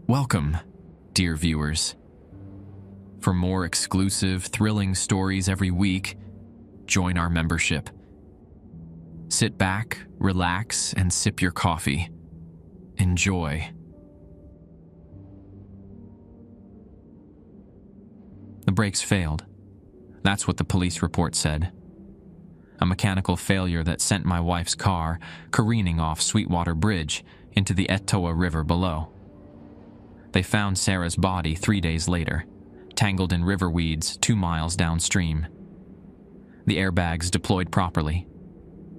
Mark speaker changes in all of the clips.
Speaker 1: Welcome, dear viewers. For more exclusive, thrilling stories every week, join our membership. Sit back, relax, and sip your coffee. Enjoy. The brakes failed. That's what the police report said. A mechanical failure that sent my wife's car careening off Sweetwater Bridge into the Etowah River below. They found Sarah's body 3 days later, tangled in river weeds 2 miles downstream. The airbags deployed properly.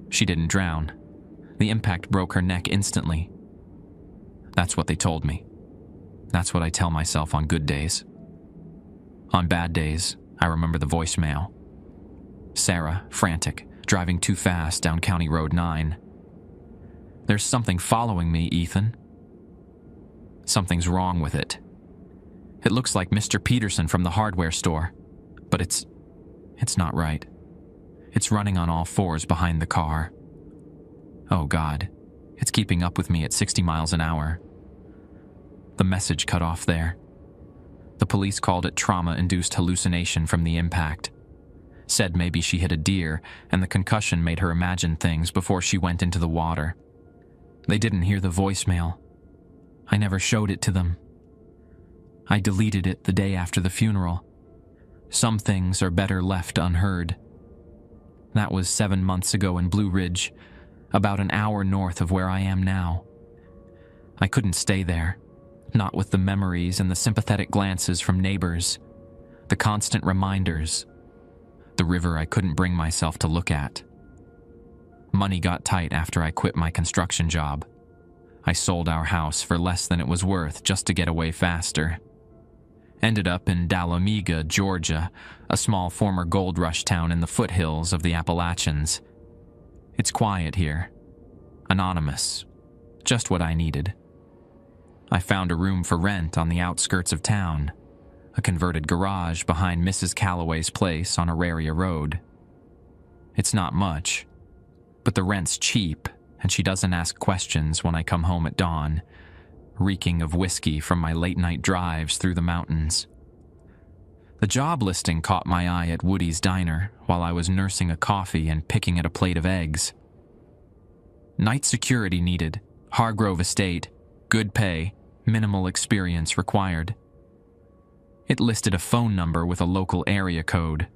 Speaker 1: She didn't drown. The impact broke her neck instantly. That's what they told me. That's what I tell myself on good days. On bad days, I remember the voicemail. Sarah, frantic, driving too fast down County Road 9. "There's something following me, Ethan. Something's wrong with it. It looks like Mr. Peterson from the hardware store, but it's not right. It's running on all fours behind the car. Oh God, it's keeping up with me at 60 miles an hour." The message cut off there. The police called it trauma-induced hallucination from the impact. Said maybe she hit a deer and the concussion made her imagine things before she went into the water. They didn't hear the voicemail. I never showed it to them. I deleted it the day after the funeral. Some things are better left unheard. That was 7 months ago in Blue Ridge, about an hour north of where I am now. I couldn't stay there, not with the memories and the sympathetic glances from neighbors, the constant reminders, the river I couldn't bring myself to look at. Money got tight after I quit my construction job. I sold our house for less than it was worth just to get away faster. Ended up in Dahlonega, Georgia, a small former gold rush town in the foothills of the Appalachians. It's quiet here. Anonymous. Just what I needed. I found a room for rent on the outskirts of town. A converted garage behind Mrs. Calloway's place on Auraria Road. It's not much, but the rent's cheap, and she doesn't ask questions when I come home at dawn, reeking of whiskey from my late-night drives through the mountains. The job listing caught my eye at Woody's Diner while I was nursing a coffee and picking at a plate of eggs. Night security needed, Hargrove Estate, good pay, minimal experience required. It listed a phone number with a local area code.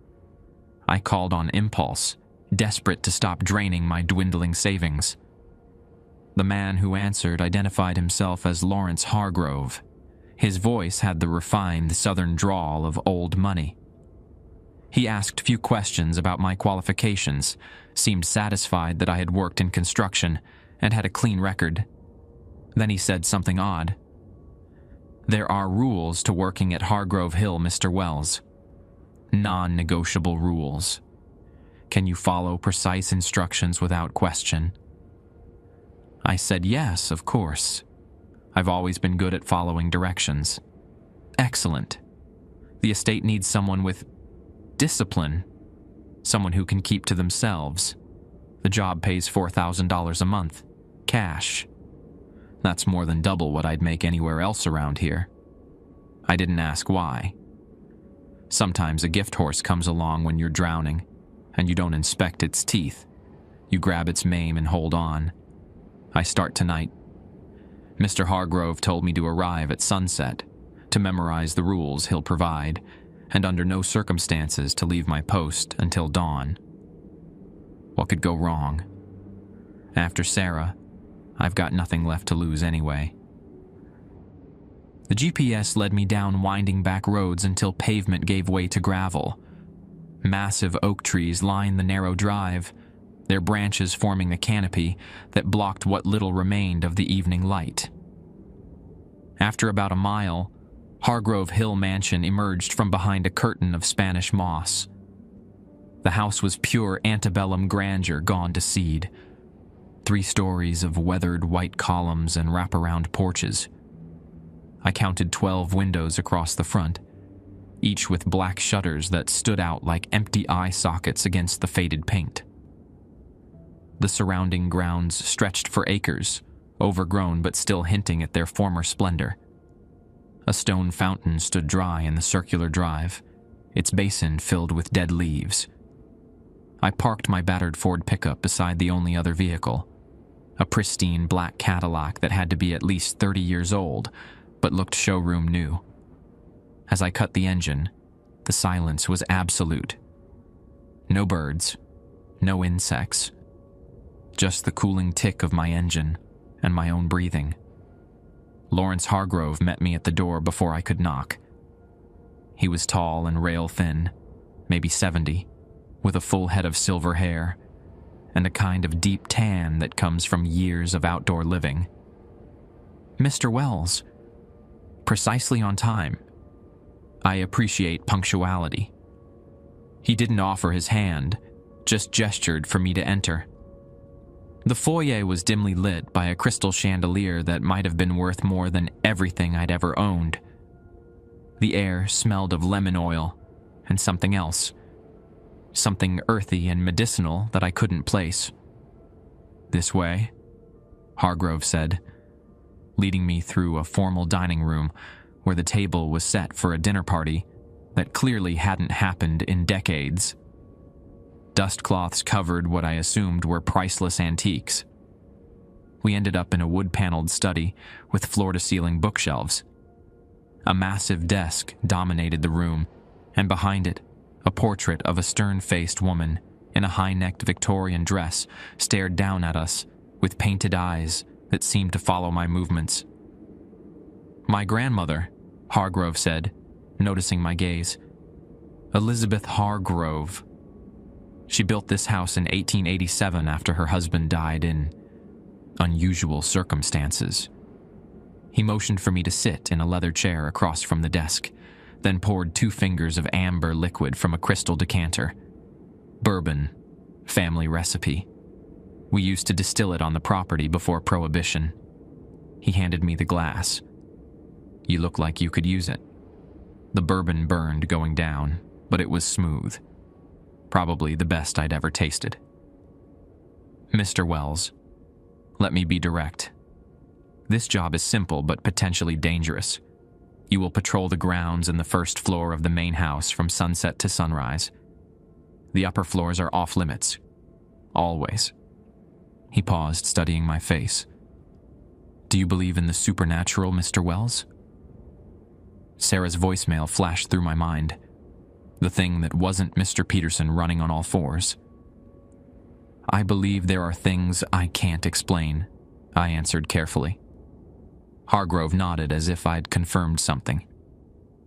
Speaker 1: I called on impulse, desperate to stop draining my dwindling savings. The man who answered identified himself as Lawrence Hargrove. His voice had the refined southern drawl of old money. He asked few questions about my qualifications, seemed satisfied that I had worked in construction and had a clean record. Then he said something odd. "There are rules to working at Hargrove Hill, Mr. Wells. Non-negotiable rules. Can you follow precise instructions without question?" I said yes, of course. I've always been good at following directions. Excellent. The estate needs someone with discipline, someone who can keep to themselves. The job pays $4,000 a month, cash. That's more than double what I'd make anywhere else around here. I didn't ask why. Sometimes a gift horse comes along when you're drowning, and you don't inspect its teeth. You grab its mane and hold on. I start tonight. Mr. Hargrove told me to arrive at sunset, to memorize the rules he'll provide, and under no circumstances to leave my post until dawn. What could go wrong? After Sarah, I've got nothing left to lose anyway. The GPS led me down winding back roads until pavement gave way to gravel. Massive oak trees lined the narrow drive, their branches forming the canopy that blocked what little remained of the evening light. After about a mile, Hargrove Hill Mansion emerged from behind a curtain of Spanish moss. The house was pure antebellum grandeur gone to seed. 3 stories of weathered white columns and wraparound porches. I counted 12 windows across the front, each with black shutters that stood out like empty eye sockets against the faded paint. The surrounding grounds stretched for acres, overgrown but still hinting at their former splendor. A stone fountain stood dry in the circular drive, its basin filled with dead leaves. I parked my battered Ford pickup beside the only other vehicle, a pristine black Cadillac that had to be at least 30 years old, but looked showroom new. As I cut the engine, the silence was absolute. No birds, no insects, just the cooling tick of my engine and my own breathing. Lawrence Hargrove met me at the door before I could knock. He was tall and rail-thin, maybe 70, with a full head of silver hair and a kind of deep tan that comes from years of outdoor living. "Mr. Wells, precisely on time. I appreciate punctuality." He didn't offer his hand, just gestured for me to enter. The foyer was dimly lit by a crystal chandelier that might have been worth more than everything I'd ever owned. The air smelled of lemon oil and something else, something earthy and medicinal that I couldn't place. "This way," Hargrove said, leading me through a formal dining room where the table was set for a dinner party that clearly hadn't happened in decades. Dust cloths covered what I assumed were priceless antiques. We ended up in a wood-paneled study with floor-to-ceiling bookshelves. A massive desk dominated the room, and behind it, a portrait of a stern-faced woman in a high-necked Victorian dress stared down at us with painted eyes that seemed to follow my movements. "My grandmother," Hargrove said, noticing my gaze. "Elizabeth Hargrove. She built this house in 1887 after her husband died in unusual circumstances." He motioned for me to sit in a leather chair across from the desk, then poured 2 fingers of amber liquid from a crystal decanter. "Bourbon, family recipe. We used to distill it on the property before Prohibition." He handed me the glass. "You look like you could use it." The bourbon burned going down, but it was smooth. Probably the best I'd ever tasted. "Mr. Wells, let me be direct. This job is simple but potentially dangerous. You will patrol the grounds and the first floor of the main house from sunset to sunrise. The upper floors are off limits. Always." He paused, studying my face. "Do you believe in the supernatural, Mr. Wells?" Sarah's voicemail flashed through my mind. The thing that wasn't Mr. Peterson running on all fours. "I believe there are things I can't explain," I answered carefully. Hargrove nodded as if I'd confirmed something.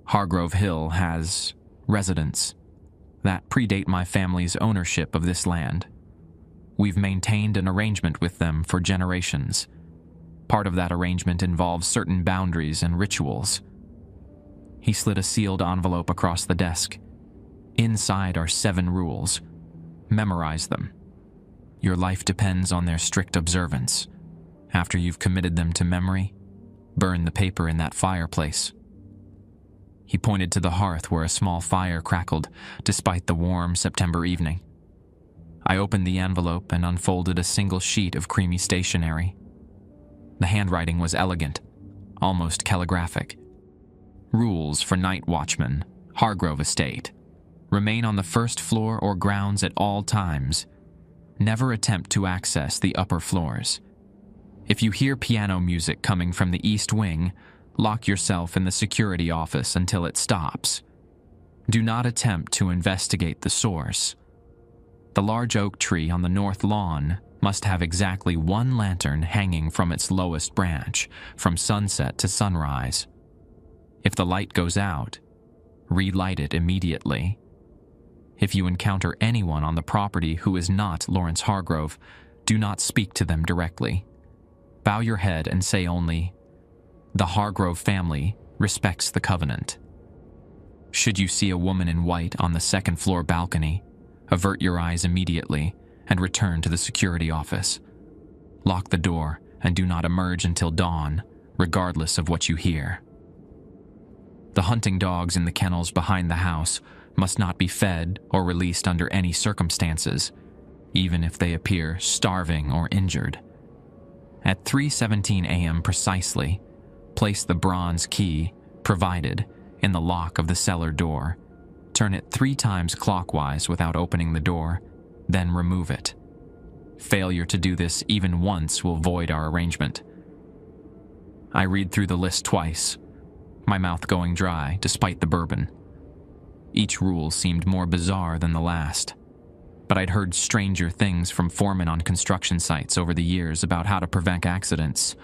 Speaker 1: "Hargrove Hill has residents that predate my family's ownership of this land. We've maintained an arrangement with them for generations. Part of that arrangement involves certain boundaries and rituals." He slid a sealed envelope across the desk. "Inside are 7 rules. Memorize them. Your life depends on their strict observance. After you've committed them to memory, burn the paper in that fireplace." He pointed to the hearth where a small fire crackled despite the warm September evening. I opened the envelope and unfolded a single sheet of creamy stationery. The handwriting was elegant, almost calligraphic. "Rules for night watchmen, Hargrove Estate. Remain on the first floor or grounds at all times. Never attempt to access the upper floors. If you hear piano music coming from the east wing, lock yourself in the security office until it stops. Do not attempt to investigate the source. The large oak tree on the north lawn must have exactly 1 lantern hanging from its lowest branch from sunset to sunrise. If the light goes out, relight it immediately. If you encounter anyone on the property who is not Lawrence Hargrove, do not speak to them directly. Bow your head and say only, 'The Hargrove family respects the covenant.' Should you see a woman in white on the 2nd floor balcony, avert your eyes immediately and return to the security office. Lock the door and do not emerge until dawn, regardless of what you hear. The hunting dogs in the kennels behind the house must not be fed or released under any circumstances, even if they appear starving or injured. At 3:17 a.m. precisely, place the bronze key provided in the lock of the cellar door. Turn it 3 times clockwise without opening the door, then remove it. Failure to do this even once will void our arrangement. I read through the list twice, my mouth going dry despite the bourbon. Each rule seemed more bizarre than the last, but I'd heard stranger things from foremen on construction sites over the years about how to prevent accidents.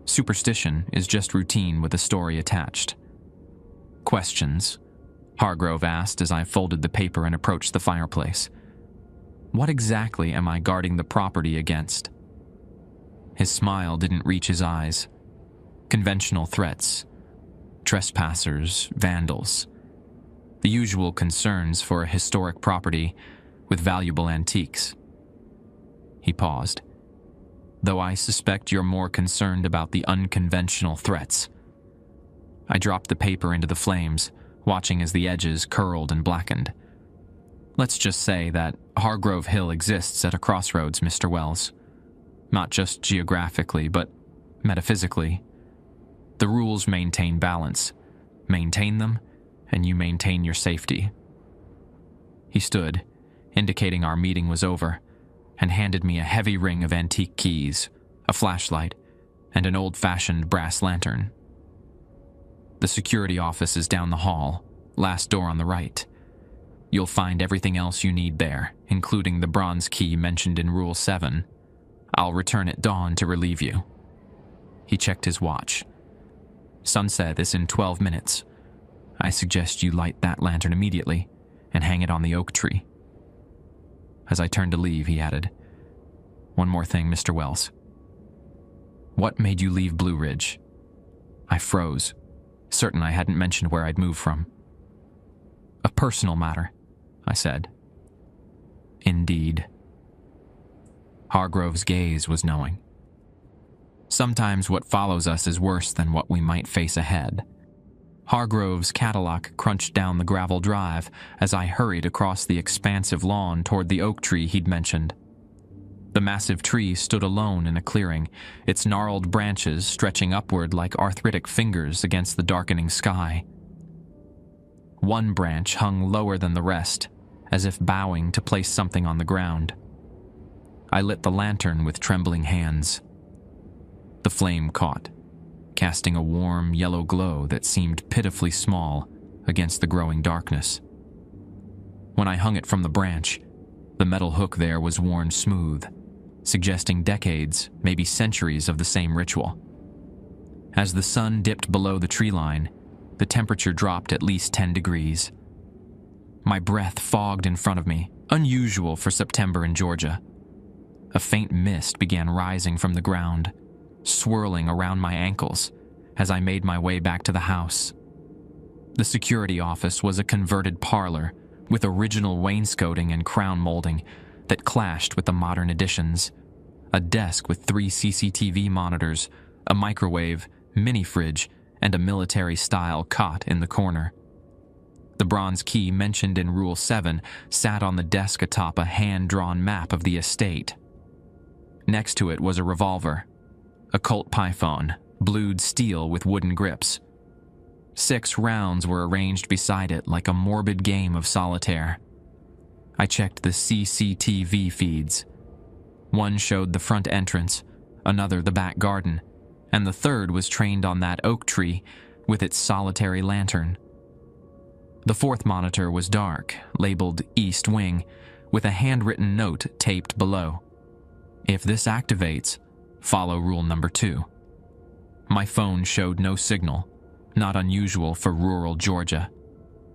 Speaker 1: Superstition is just routine with a story attached. Questions? Hargrove asked as I folded the paper and approached the fireplace. What exactly am I guarding the property against? His smile didn't reach his eyes. Conventional threats. Trespassers, vandals. The usual concerns for a historic property with valuable antiques. He paused. Though I suspect you're more concerned about the unconventional threats. I dropped the paper into the flames, watching as the edges curled and blackened. Let's just say that Hargrove Hill exists at a crossroads, Mr. Wells. Not just geographically, but metaphysically. The rules maintain balance. Maintain them, and you maintain your safety. He stood, indicating our meeting was over, and handed me a heavy ring of antique keys, a flashlight, and an old-fashioned brass lantern. The security office is down the hall, last door on the right. You'll find everything else you need there, including the bronze key mentioned in Rule 7. I'll return at dawn to relieve you. He checked his watch. Sunset is in 12 minutes. I suggest you light that lantern immediately and hang it on the oak tree. As I turned to leave, he added, One more thing, Mr. Wells. What made you leave Blue Ridge? I froze, certain I hadn't mentioned where I'd moved from. A personal matter, I said. Indeed. Hargrove's gaze was knowing. Sometimes what follows us is worse than what we might face ahead. Hargrove's Cadillac crunched down the gravel drive as I hurried across the expansive lawn toward the oak tree he'd mentioned. The massive tree stood alone in a clearing, its gnarled branches stretching upward like arthritic fingers against the darkening sky. One branch hung lower than the rest, as if bowing to place something on the ground. I lit the lantern with trembling hands. The flame caught, casting a warm yellow glow that seemed pitifully small against the growing darkness. When I hung it from the branch, the metal hook there was worn smooth, suggesting decades, maybe centuries of the same ritual. As the sun dipped below the tree line, the temperature dropped at least 10 degrees. My breath fogged in front of me, unusual for September in Georgia. A faint mist began rising from the ground, swirling around my ankles as I made my way back to the house. The security office was a converted parlor with original wainscoting and crown molding that clashed with the modern additions. A desk with 3 CCTV monitors, a microwave, mini fridge, and a military-style cot in the corner. The bronze key mentioned in Rule 7 sat on the desk atop a hand-drawn map of the estate. Next to it was a revolver, a Colt Python, blued steel with wooden grips. 6 rounds were arranged beside it like a morbid game of solitaire. I checked the CCTV feeds. One showed the front entrance, another the back garden, and the third was trained on that oak tree with its solitary lantern. The 4th monitor was dark, labeled East Wing, with a handwritten note taped below. If this activates, follow rule number 2. My phone showed no signal, not unusual for rural Georgia.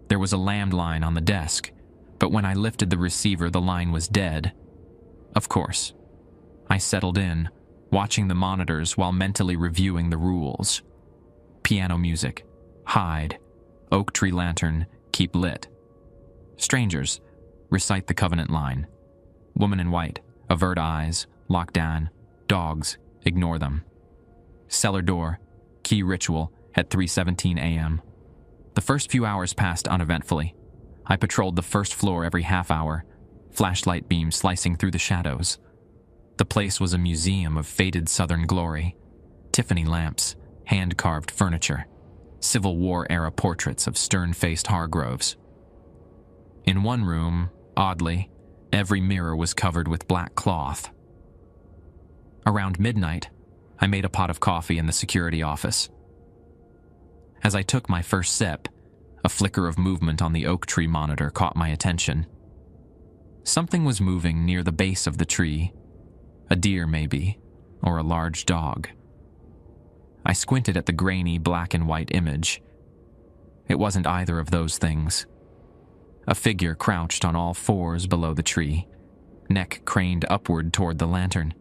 Speaker 1: There was a landline on the desk, but when I lifted the receiver, the line was dead. Of course. I settled in, watching the monitors while mentally reviewing the rules. Piano music, hide, oak tree lantern, keep lit. Strangers, recite the covenant line. Woman in white, avert eyes, lock down. Dogs, ignore them. Cellar door, key ritual at 3:17 a.m. The first few hours passed uneventfully. I patrolled the first floor every half hour, flashlight beams slicing through the shadows. The place was a museum of faded Southern glory. Tiffany lamps, hand-carved furniture, Civil War-era portraits of stern-faced Hargroves. In one room, oddly, every mirror was covered with black cloth. Around midnight, I made a pot of coffee in the security office. As I took my first sip, a flicker of movement on the oak tree monitor caught my attention. Something was moving near the base of the tree. A deer, maybe, or a large dog. I squinted at the grainy black and white image. It wasn't either of those things. A figure crouched on all fours below the tree, neck craned upward toward the lantern.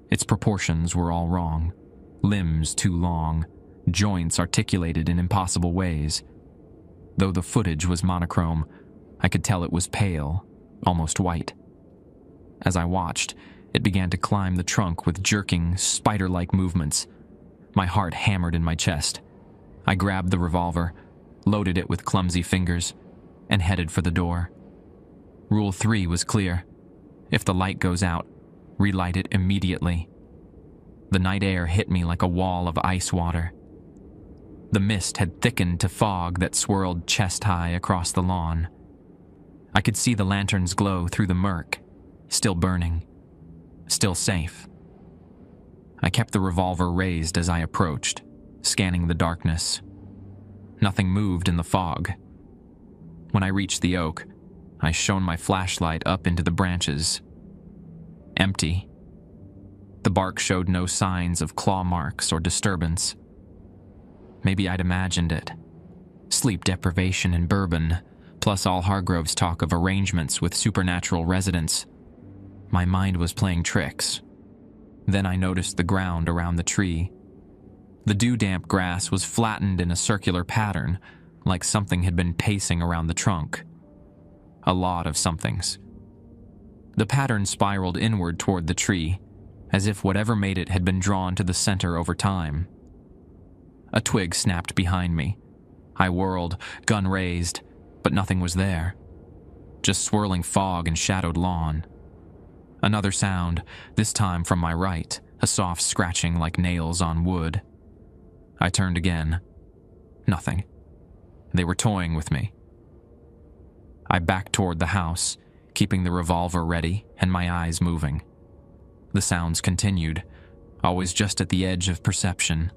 Speaker 1: Its proportions were all wrong. Limbs too long, joints articulated in impossible ways. Though the footage was monochrome, I could tell it was pale, almost white. As I watched, it began to climb the trunk with jerking, spider-like movements. My heart hammered in my chest. I grabbed the revolver, loaded it with clumsy fingers, and headed for the door. Rule 3 was clear. If the light goes out, relight it immediately. The night air hit me like a wall of ice water. The mist had thickened to fog that swirled chest-high across the lawn. I could see the lantern's glow through the murk, still burning, still safe. I kept the revolver raised as I approached, scanning the darkness. Nothing moved in the fog. When I reached the oak, I shone my flashlight up into the branches. Empty. The bark showed no signs of claw marks or disturbance. Maybe I'd imagined it. Sleep deprivation and bourbon, plus all Hargrove's talk of arrangements with supernatural residents. My mind was playing tricks. Then I noticed the ground around the tree. The dew-damp grass was flattened in a circular pattern, like something had been pacing around the trunk. A lot of somethings. The pattern spiraled inward toward the tree, as if whatever made it had been drawn to the center over time. A twig snapped behind me. I whirled, gun raised, but nothing was there. Just swirling fog and shadowed lawn. Another sound, this time from my right, a soft scratching like nails on wood. I turned again. Nothing. They were toying with me. I backed toward the house, keeping the revolver ready and my eyes moving. The sounds continued, always just at the edge of perception,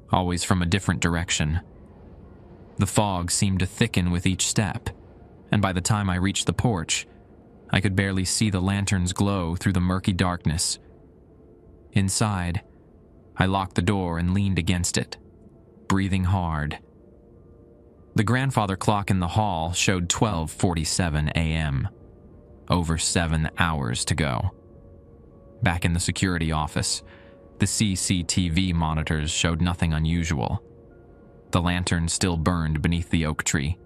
Speaker 1: always from a different direction. The fog seemed to thicken with each step, and by the time I reached the porch, I could barely see the lantern's glow through the murky darkness. Inside, I locked the door and leaned against it, breathing hard. The grandfather clock in the hall showed 12:47 a.m. Over 7 hours to go. Back in the security office, the CCTV monitors showed nothing unusual. The lantern still burned beneath the oak tree.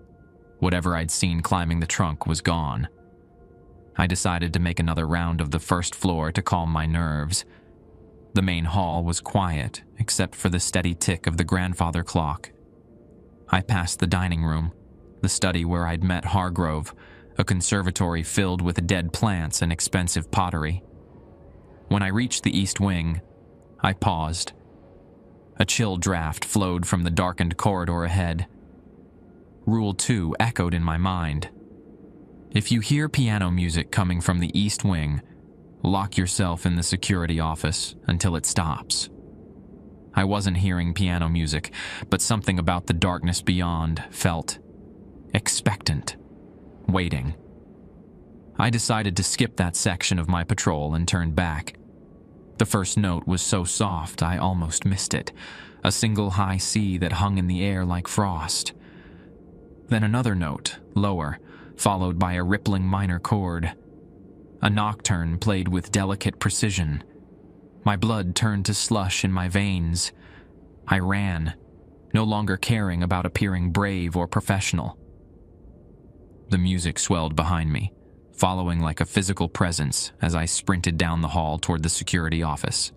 Speaker 1: Whatever I'd seen climbing the trunk was gone. I decided to make another round of the first floor to calm my nerves. The main hall was quiet, except for the steady tick of the grandfather clock. I passed the dining room, the study where I'd met Hargrove, a conservatory filled with dead plants and expensive pottery. When I reached the east wing, I paused. A chill draft flowed from the darkened corridor ahead. Rule 2 echoed in my mind. If you hear piano music coming from the east wing, lock yourself in the security office until it stops. I wasn't hearing piano music, but something about the darkness beyond felt expectant, waiting. I decided to skip that section of my patrol and turned back. The first note was so soft I almost missed it, a single high C that hung in the air like frost. Then another note, lower, followed by a rippling minor chord. A nocturne played with delicate precision. My blood turned to slush in my veins. I ran, no longer caring about appearing brave or professional. The music swelled behind me, following like a physical presence as I sprinted down the hall toward the security office.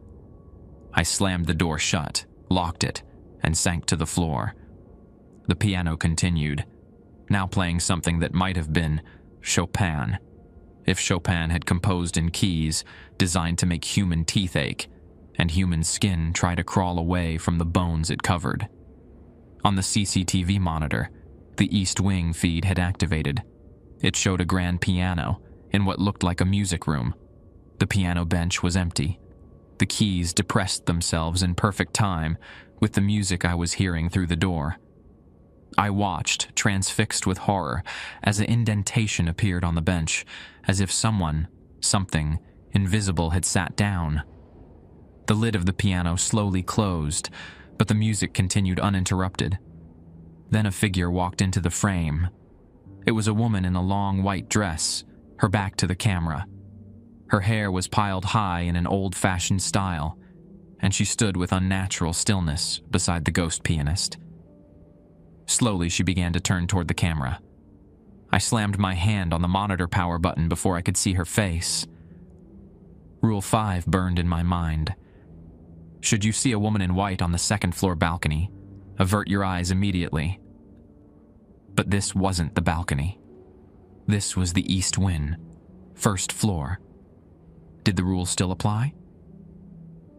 Speaker 1: I slammed the door shut, locked it, and sank to the floor. The piano continued, now playing something that might have been Chopin, if Chopin had composed in keys designed to make human teeth ache and human skin try to crawl away from the bones it covered. On the CCTV monitor, the East Wing feed had activated. It showed a grand piano in what looked like a music room. The piano bench was empty. The keys depressed themselves in perfect time with the music I was hearing through the door. I watched, transfixed with horror, as an indentation appeared on the bench, as if something invisible had sat down. The lid of the piano slowly closed, but the music continued uninterrupted. Then a figure walked into the frame. It was a woman in a long white dress, her back to the camera. Her hair was piled high in an old-fashioned style, and she stood with unnatural stillness beside the ghost pianist. Slowly, she began to turn toward the camera. I slammed my hand on the monitor power button before I could see her face. Rule 5 burned in my mind. Should you see a woman in white on the second-floor balcony, avert your eyes immediately. But this wasn't the balcony. This was the East Wing, first floor. Did the rule still apply?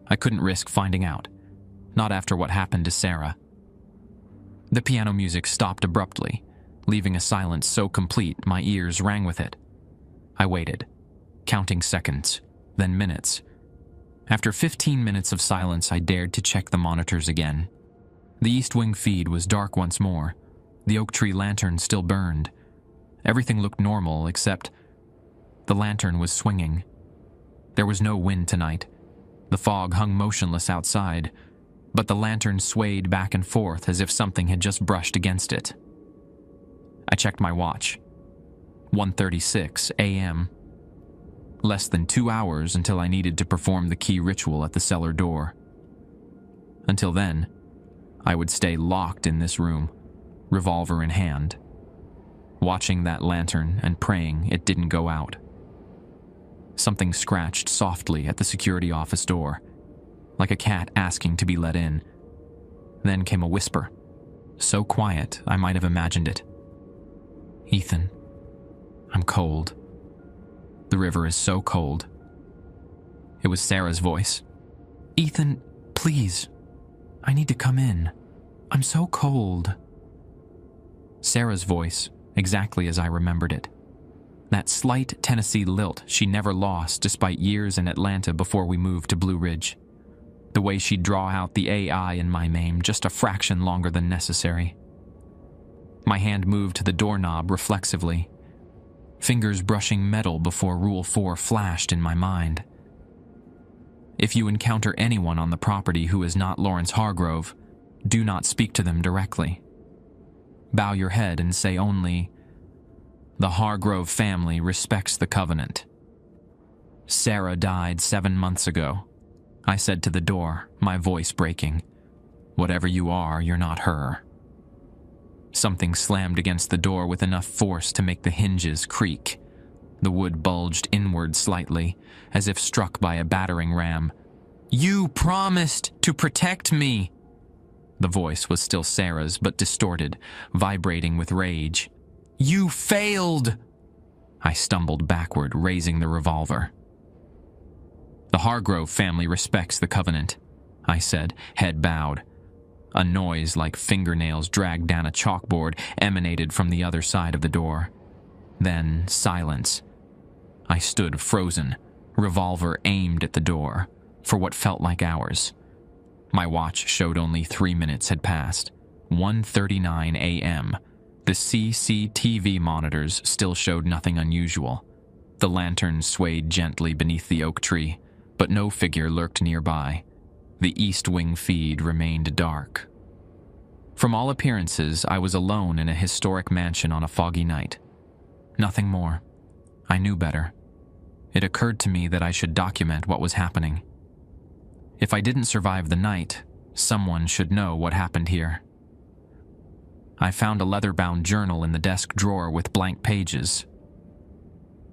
Speaker 1: I couldn't risk finding out, not after what happened to Sarah. The piano music stopped abruptly, leaving a silence so complete my ears rang with it. I waited, counting seconds, then minutes. After 15 minutes of silence, I dared to check the monitors again. The East Wing feed was dark once more. The oak tree lantern still burned. Everything looked normal, except the lantern was swinging. There was no wind tonight. The fog hung motionless outside, but the lantern swayed back and forth as if something had just brushed against it. I checked my watch. 1:36 a.m. Less than 2 hours until I needed to perform the key ritual at the cellar door. Until then, I would stay locked in this room, revolver in hand, watching that lantern and praying it didn't go out. Something scratched softly at the security office door, like a cat asking to be let in. Then came a whisper, so quiet I might have imagined it. "Ethan, I'm cold. The river is so cold." It was Sarah's voice. "Ethan, please. I need to come in. I'm so cold." Sarah's voice, exactly as I remembered it. That slight Tennessee lilt she never lost despite years in Atlanta before we moved to Blue Ridge. The way she'd draw out the AI in my name just a fraction longer than necessary. My hand moved to the doorknob reflexively, fingers brushing metal before Rule 4 flashed in my mind. If you encounter anyone on the property who is not Lawrence Hargrove, do not speak to them directly. Bow your head and say only, "The Hargrove family respects the covenant." "Sarah died 7 months ago," I said to the door, my voice breaking. "Whatever you are, you're not her." Something slammed against the door with enough force to make the hinges creak. The wood bulged inward slightly, as if struck by a battering ram. "You promised to protect me!" The voice was still Sarah's, but distorted, vibrating with rage. "You failed!" I stumbled backward, raising the revolver. "The Hargrove family respects the covenant," I said, head bowed. A noise like fingernails dragged down a chalkboard emanated from the other side of the door. Then silence. I stood frozen, revolver aimed at the door, for what felt like hours. My watch showed only 3 minutes had passed. 1:39 a.m. The CCTV monitors still showed nothing unusual. The lantern swayed gently beneath the oak tree, but no figure lurked nearby. The East Wing feed remained dark. From all appearances, I was alone in a historic mansion on a foggy night. Nothing more. I knew better. It occurred to me that I should document what was happening. If I didn't survive the night, someone should know what happened here. I found a leather-bound journal in the desk drawer with blank pages.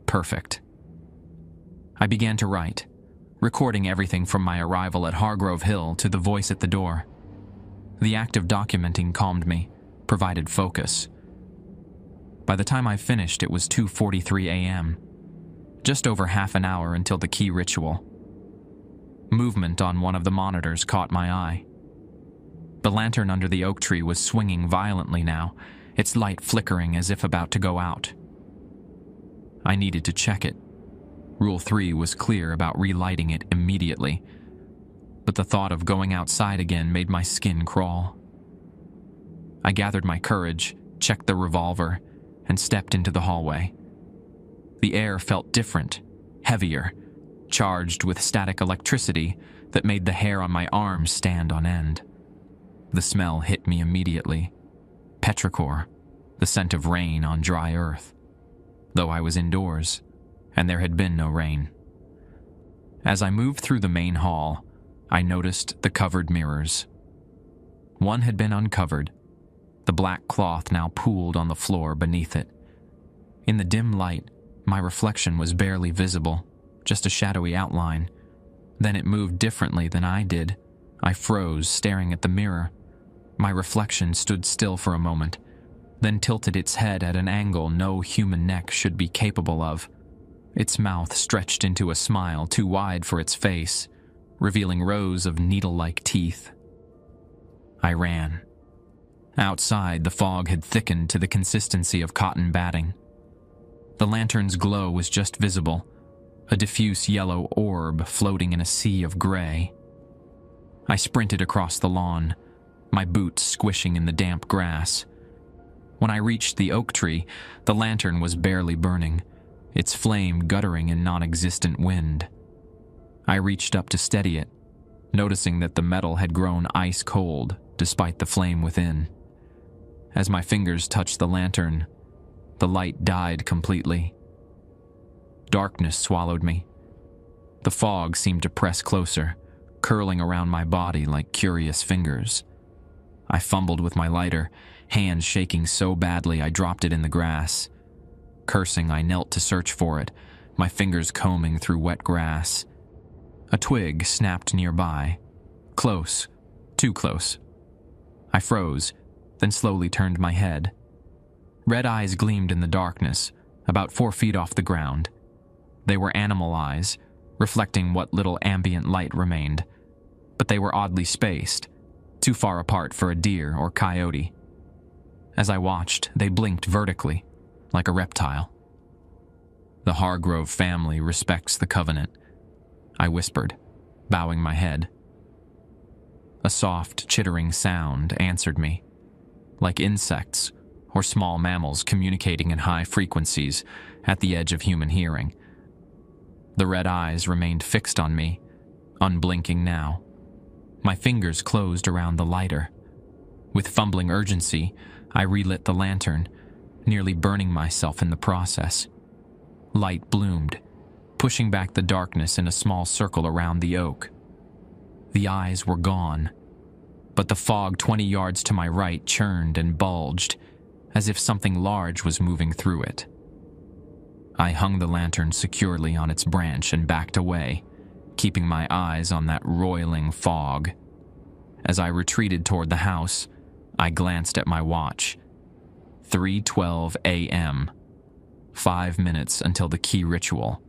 Speaker 1: Perfect. I began to write, recording everything from my arrival at Hargrove Hill to the voice at the door. The act of documenting calmed me, provided focus. By the time I finished, it was 2:43 a.m., just over half an hour until the key ritual. Movement on one of the monitors caught my eye. The lantern under the oak tree was swinging violently now, its light flickering as if about to go out. I needed to check it. Rule 3 was clear about relighting it immediately, but the thought of going outside again made my skin crawl. I gathered my courage, checked the revolver, and stepped into the hallway. The air felt different, heavier, charged with static electricity that made the hair on my arms stand on end. The smell hit me immediately. Petrichor, the scent of rain on dry earth, though I was indoors, and there had been no rain. As I moved through the main hall, I noticed the covered mirrors. One had been uncovered, the black cloth now pooled on the floor beneath it. In the dim light, my reflection was barely visible, just a shadowy outline. Then it moved differently than I did. I froze, staring at the mirror. My reflection stood still for a moment, then tilted its head at an angle no human neck should be capable of. Its mouth stretched into a smile too wide for its face, revealing rows of needle-like teeth. I ran. Outside, the fog had thickened to the consistency of cotton batting. The lantern's glow was just visible, a diffuse yellow orb floating in a sea of gray. I sprinted across the lawn, my boots squishing in the damp grass. When I reached the oak tree, the lantern was barely burning, its flame guttering in non-existent wind. I reached up to steady it, noticing that the metal had grown ice cold despite the flame within. As my fingers touched the lantern, the light died completely. Darkness swallowed me. The fog seemed to press closer, curling around my body like curious fingers. I fumbled with my lighter, hands shaking so badly I dropped it in the grass. Cursing, I knelt to search for it, my fingers combing through wet grass. A twig snapped nearby. Close, too close. I froze, then slowly turned my head. Red eyes gleamed in the darkness, about 4 feet off the ground. They were animal eyes, reflecting what little ambient light remained, but they were oddly spaced, too far apart for a deer or coyote. As I watched, they blinked vertically, like a reptile. The Hargrove family respects the covenant, I whispered, bowing my head. A soft, chittering sound answered me, like insects or small mammals communicating in high frequencies at the edge of human hearing. The red eyes remained fixed on me, unblinking now. My fingers closed around the lighter. With fumbling urgency, I relit the lantern, nearly burning myself in the process. Light bloomed, pushing back the darkness in a small circle around the oak. The eyes were gone, but the fog 20 yards to my right churned and bulged, as if something large was moving through it. I hung the lantern securely on its branch and backed away, keeping my eyes on that roiling fog. As I retreated toward the house, I glanced at my watch. 3:12 a.m. 5 minutes until the key ritual.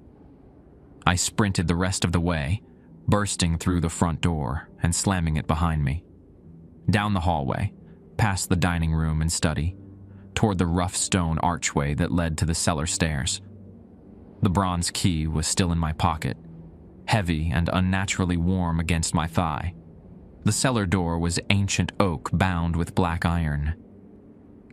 Speaker 1: I sprinted the rest of the way, bursting through the front door and slamming it behind me. Down the hallway, past the dining room and study, toward the rough stone archway that led to the cellar stairs. The bronze key was still in my pocket, heavy and unnaturally warm against my thigh. The cellar door was ancient oak bound with black iron.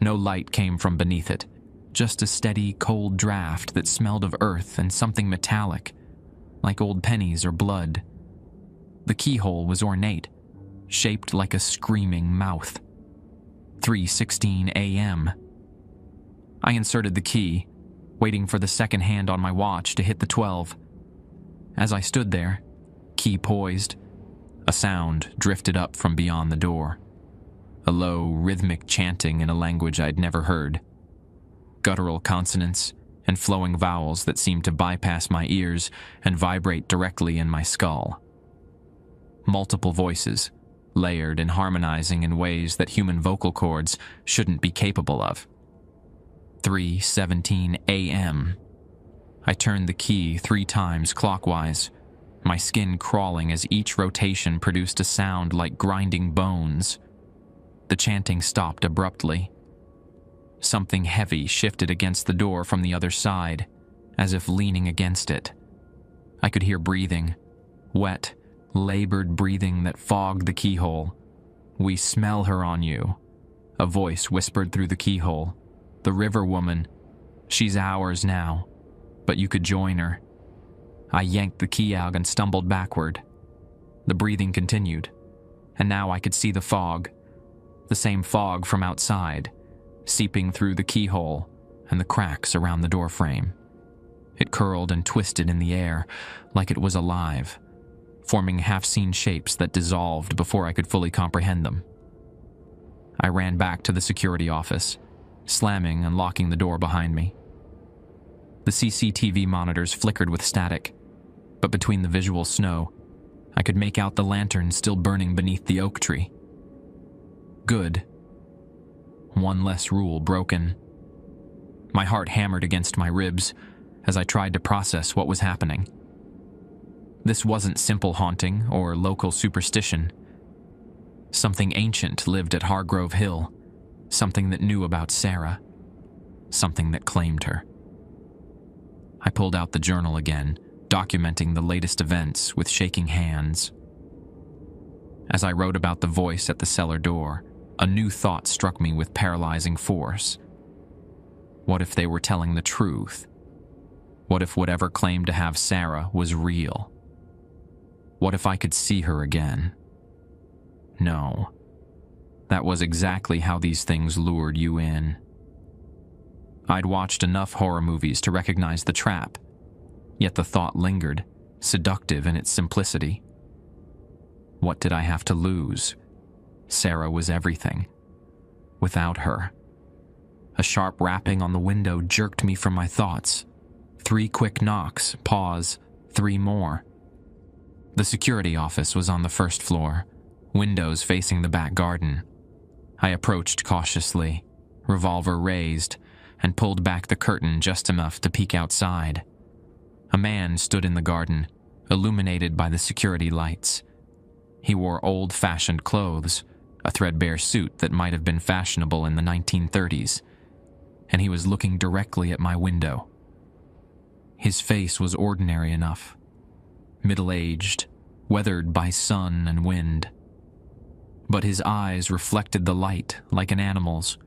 Speaker 1: No light came from beneath it, just a steady, cold draft that smelled of earth and something metallic, like old pennies or blood. The keyhole was ornate, shaped like a screaming mouth. 3:16 a.m. I inserted the key, waiting for the second hand on my watch to hit the 12. As I stood there, key poised, a sound drifted up from beyond the door. A low, rhythmic chanting in a language I'd never heard. Guttural consonants and flowing vowels that seemed to bypass my ears and vibrate directly in my skull. Multiple voices, layered and harmonizing in ways that human vocal cords shouldn't be capable of. 3:17 a.m. I turned the key 3 times clockwise, my skin crawling as each rotation produced a sound like grinding bones. The chanting stopped abruptly. Something heavy shifted against the door from the other side, as if leaning against it. I could hear breathing, wet, labored breathing that fogged the keyhole. "We smell her on you," a voice whispered through the keyhole. "The river woman. She's ours now, but you could join her." I yanked the key out and stumbled backward. The breathing continued, and now I could see the fog, the same fog from outside, seeping through the keyhole and the cracks around the doorframe. It curled and twisted in the air like it was alive, forming half-seen shapes that dissolved before I could fully comprehend them. I ran back to the security office, slamming and locking the door behind me. The CCTV monitors flickered with static, but between the visual snow, I could make out the lantern still burning beneath the oak tree. Good. One less rule broken. My heart hammered against my ribs as I tried to process what was happening. This wasn't simple haunting or local superstition. Something ancient lived at Hargrove Hill, something that knew about Sarah, something that claimed her. I pulled out the journal again, documenting the latest events with shaking hands. As I wrote about the voice at the cellar door, a new thought struck me with paralyzing force. What if they were telling the truth? What if whatever claimed to have Sarah was real? What if I could see her again? No. That was exactly how these things lured you in. I'd watched enough horror movies to recognize the trap, yet the thought lingered, seductive in its simplicity. What did I have to lose? Sarah was everything. Without her. A sharp rapping on the window jerked me from my thoughts. 3 quick knocks, pause, 3 more. The security office was on the first floor, windows facing the back garden. I approached cautiously, revolver raised, and pulled back the curtain just enough to peek outside. A man stood in the garden, illuminated by the security lights. He wore old-fashioned clothes, a threadbare suit that might have been fashionable in the 1930s, and he was looking directly at my window. His face was ordinary enough, middle-aged, weathered by sun and wind. But his eyes reflected the light like an animal's,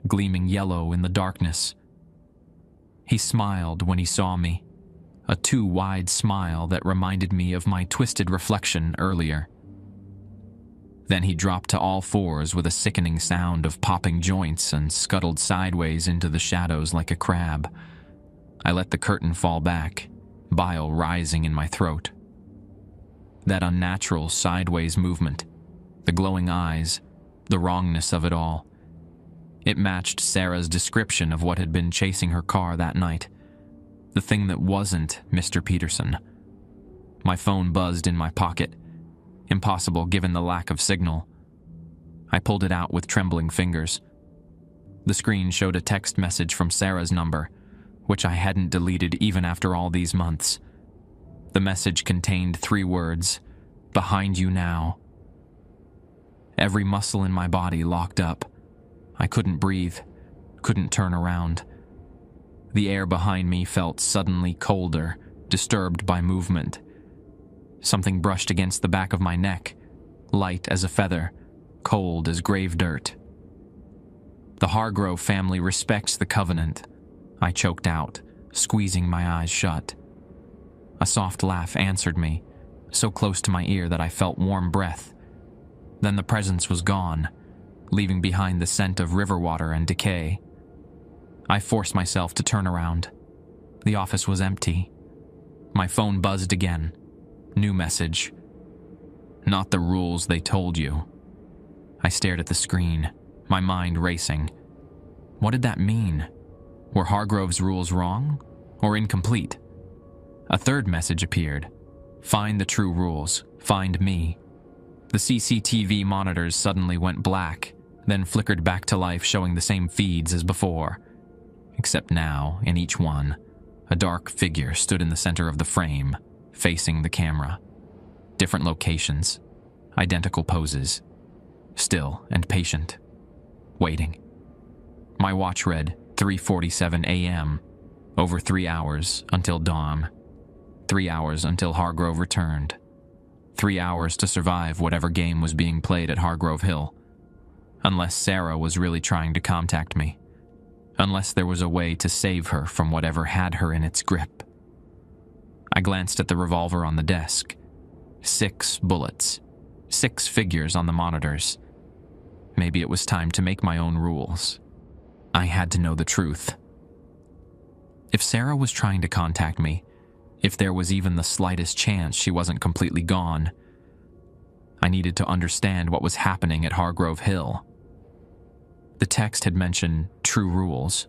Speaker 1: gleaming yellow in the darkness. He smiled when he saw me, a too wide smile that reminded me of my twisted reflection earlier. Then he dropped to all fours with a sickening sound of popping joints and scuttled sideways into the shadows like a crab. I let the curtain fall back, bile rising in my throat. That unnatural sideways movement, the glowing eyes, the wrongness of it all. It matched Sarah's description of what had been chasing her car that night. The thing that wasn't Mr. Peterson. My phone buzzed in my pocket. Impossible given the lack of signal. I pulled it out with trembling fingers. The screen showed a text message from Sarah's number, which I hadn't deleted even after all these months. The message contained 3 words, "Behind you now." Every muscle in my body locked up. I couldn't breathe, couldn't turn around. The air behind me felt suddenly colder, disturbed by movement. Something brushed against the back of my neck, light as a feather, cold as grave dirt. "The Hargrove family respects the covenant," I choked out, squeezing my eyes shut. A soft laugh answered me, so close to my ear that I felt warm breath. Then the presence was gone, leaving behind the scent of river water and decay. I forced myself to turn around. The office was empty. My phone buzzed again. New message. "Not the rules they told you." I stared at the screen, my mind racing. What did that mean? Were Hargrove's rules wrong or incomplete? A third message appeared. "Find the true rules. Find me." The CCTV monitors suddenly went black, then flickered back to life, showing the same feeds as before. Except now, in each one, a dark figure stood in the center of the frame, facing the camera. Different locations, identical poses. still and patient, waiting. My watch read 3:47 a.m., over 3 hours until dawn, 3 hours until Hargrove returned, 3 hours to survive whatever game was being played at Hargrove Hill, unless Sarah was really trying to contact me, unless there was a way to save her from whatever had her in its grip. I glanced at the revolver on the desk. 6 bullets, 6 figures on the monitors. Maybe it was time to make my own rules. I had to know the truth. If Sarah was trying to contact me, if there was even the slightest chance she wasn't completely gone, I needed to understand what was happening at Hargrove Hill. The text had mentioned true rules.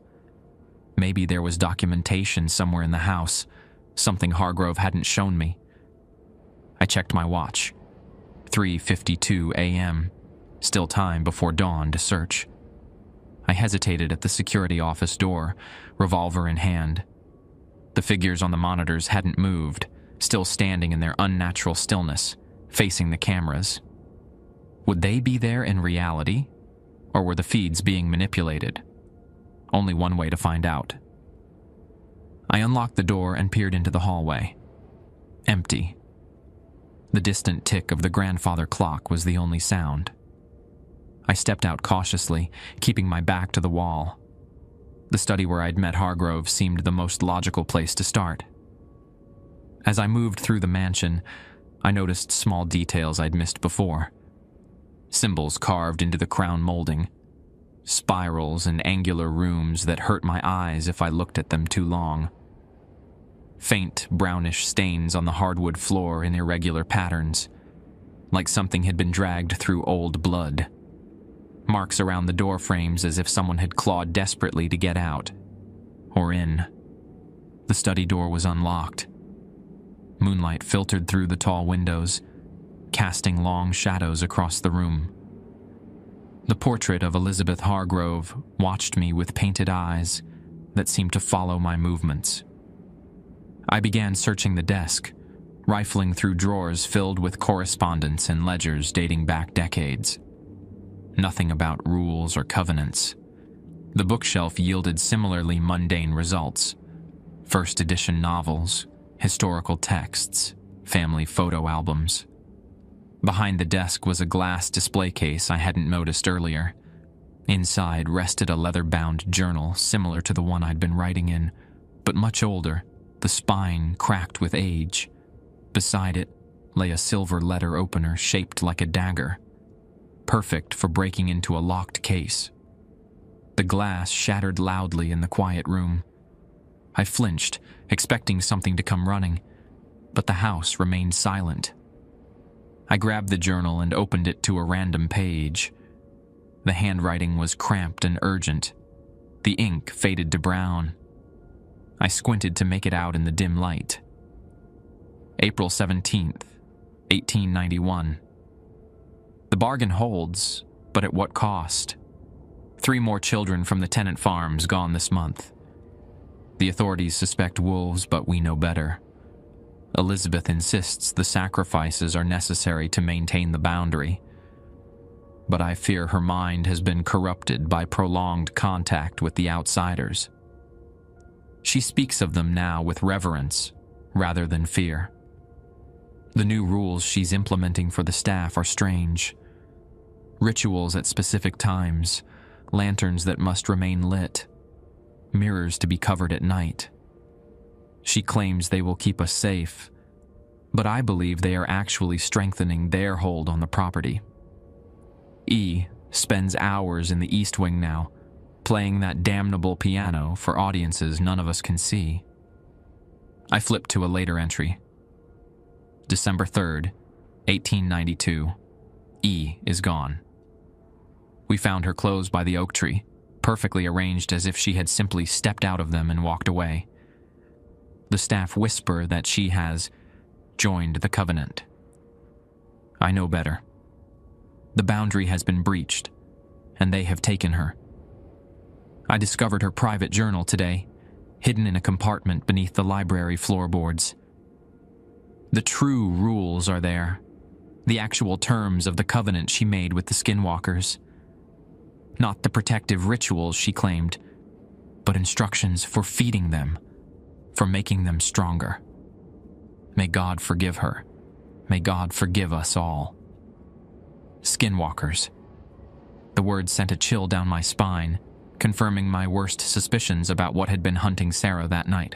Speaker 1: Maybe there was documentation somewhere in the house, something Hargrove hadn't shown me. I checked my watch. 3:52 a.m., still time before dawn to search. I hesitated at the security office door, revolver in hand. The figures on the monitors hadn't moved, still standing in their unnatural stillness, facing the cameras. Would they be there in reality, or were the feeds being manipulated? Only one way to find out. I unlocked the door and peered into the hallway. Empty. The distant tick of the grandfather clock was the only sound. I stepped out cautiously, keeping my back to the wall. The study where I'd met Hargrove seemed the most logical place to start. As I moved through the mansion, I noticed small details I'd missed before. Symbols carved into the crown molding. Spirals and angular rooms that hurt my eyes if I looked at them too long. Faint, brownish stains on the hardwood floor in irregular patterns, like something had been dragged through old blood. Marks around the door frames as if someone had clawed desperately to get out. Or in. The study door was unlocked. Moonlight filtered through the tall windows, casting long shadows across the room. The portrait of Elizabeth Hargrove watched me with painted eyes that seemed to follow my movements. I began searching the desk, rifling through drawers filled with correspondence and ledgers dating back decades. Nothing about rules or covenants. The bookshelf yielded similarly mundane results. First edition novels, historical texts, family photo albums. Behind the desk was a glass display case I hadn't noticed earlier. Inside rested a leather-bound journal similar to the one I'd been writing in, but much older, the spine cracked with age. Beside it lay a silver letter opener shaped like a dagger, perfect for breaking into a locked case. The glass shattered loudly in the quiet room. I flinched, expecting something to come running, but the house remained silent. I grabbed the journal and opened it to a random page. The handwriting was cramped and urgent. The ink faded to brown. I squinted to make it out in the dim light. April 17th, 1891. The bargain holds, but at what cost? 3 more children from the tenant farms gone this month. The authorities suspect wolves, but we know better. Elizabeth insists the sacrifices are necessary to maintain the boundary. But I fear her mind has been corrupted by prolonged contact with the outsiders. She speaks of them now with reverence rather than fear. The new rules she's implementing for the staff are strange. Rituals at specific times, lanterns that must remain lit, mirrors to be covered at night. She claims they will keep us safe, but I believe they are actually strengthening their hold on the property. E spends hours in the East Wing now, playing that damnable piano for audiences none of us can see. I flipped to a later entry. December 3rd, 1892. E is gone. We found her clothes by the oak tree, perfectly arranged as if she had simply stepped out of them and walked away. The staff whisper that she has joined the covenant. I know better. The boundary has been breached, and they have taken her. I discovered her private journal today, hidden in a compartment beneath the library floorboards. The true rules are there. The actual terms of the covenant she made with the skinwalkers. Not the protective rituals she claimed, but instructions for feeding them, for making them stronger. May God forgive her. May God forgive us all. Skinwalkers. The word sent a chill down my spine, confirming my worst suspicions about what had been hunting Sarah that night.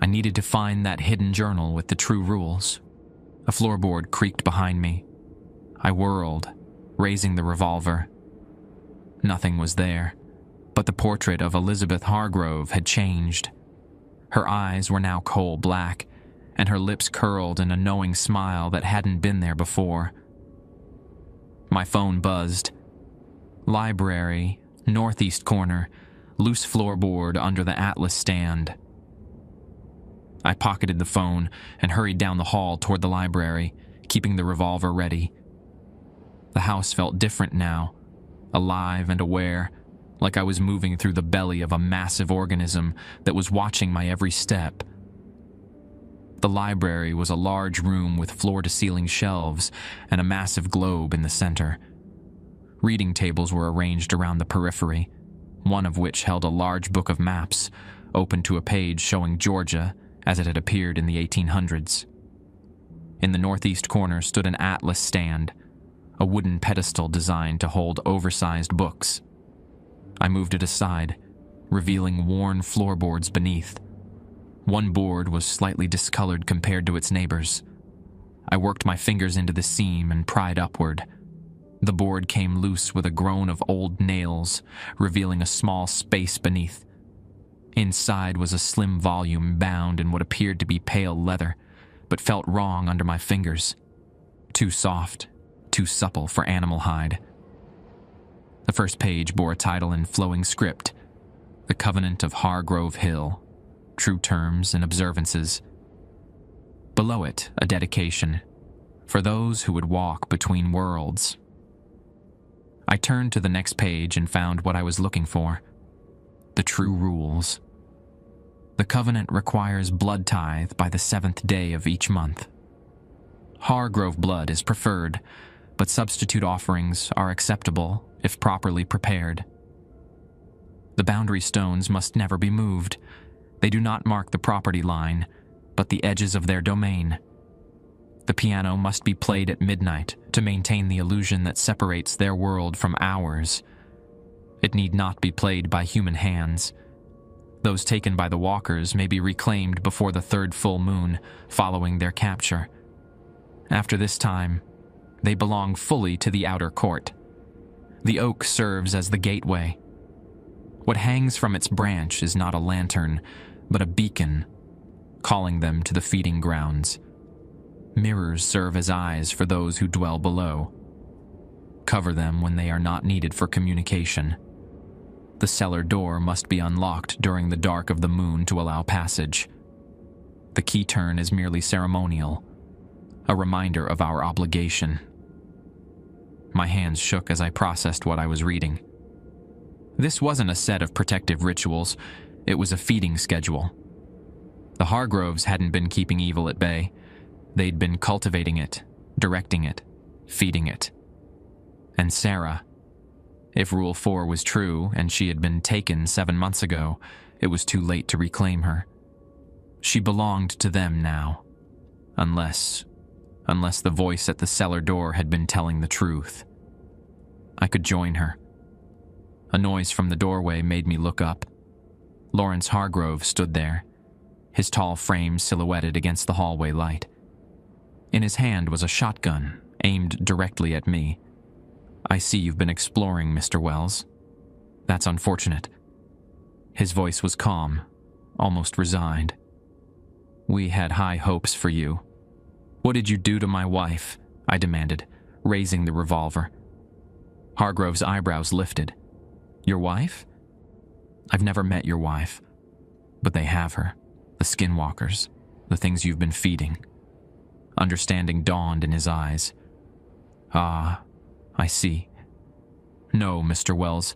Speaker 1: I needed to find that hidden journal with the true rules. A floorboard creaked behind me. I whirled, raising the revolver. Nothing was there, but the portrait of Elizabeth Hargrove had changed. Her eyes were now coal black, and her lips curled in a knowing smile that hadn't been there before. My phone buzzed. Library, northeast corner, loose floorboard under the Atlas stand. I pocketed the phone and hurried down the hall toward the library, keeping the revolver ready. The house felt different now, alive and aware, like I was moving through the belly of a massive organism that was watching my every step. The library was a large room with floor-to-ceiling shelves and a massive globe in the center. Reading tables were arranged around the periphery, one of which held a large book of maps, open to a page showing Georgia as it had appeared in the 1800s. In the northeast corner stood an atlas stand, a wooden pedestal designed to hold oversized books. I moved it aside, revealing worn floorboards beneath. One board was slightly discolored compared to its neighbors. I worked my fingers into the seam and pried upward. The board came loose with a groan of old nails, revealing a small space beneath. Inside was a slim volume bound in what appeared to be pale leather, but felt wrong under my fingers. Too soft, too supple for animal hide. The first page bore a title in flowing script, The Covenant of Hargrove Hill, True Terms and Observances. Below it, a dedication, for those who would walk between worlds. I turned to the next page and found what I was looking for. The true rules. The covenant requires blood tithe by the 7th day of each month. Hargrove blood is preferred, but substitute offerings are acceptable if properly prepared. The boundary stones must never be moved. They do not mark the property line, but the edges of their domain. The piano must be played at midnight to maintain the illusion that separates their world from ours. It need not be played by human hands. Those taken by the walkers may be reclaimed before the 3rd full moon following their capture. After this time, they belong fully to the outer court. The oak serves as the gateway. What hangs from its branch is not a lantern, but a beacon, calling them to the feeding grounds. Mirrors serve as eyes for those who dwell below. Cover them when they are not needed for communication. The cellar door must be unlocked during the dark of the moon to allow passage. The key turn is merely ceremonial, a reminder of our obligation. My hands shook as I processed what I was reading. This wasn't a set of protective rituals, it was a feeding schedule. The Hargroves hadn't been keeping evil at bay. They'd been cultivating it, directing it, feeding it. And Sarah, if Rule 4 was true and she had been taken 7 months ago, it was too late to reclaim her. She belonged to them now, unless the voice at the cellar door had been telling the truth. I could join her. A noise from the doorway made me look up. Lawrence Hargrove stood there, his tall frame silhouetted against the hallway light. In his hand was a shotgun, aimed directly at me. "I see you've been exploring, Mr. Wells. That's unfortunate." His voice was calm, almost resigned. "We had high hopes for you." "What did you do to my wife?" I demanded, raising the revolver. Hargrove's eyebrows lifted. "Your wife?" "I've never met your wife, but they have her. The skinwalkers, the things you've been feeding." Understanding dawned in his eyes. "Ah, I see. No, Mr. Wells,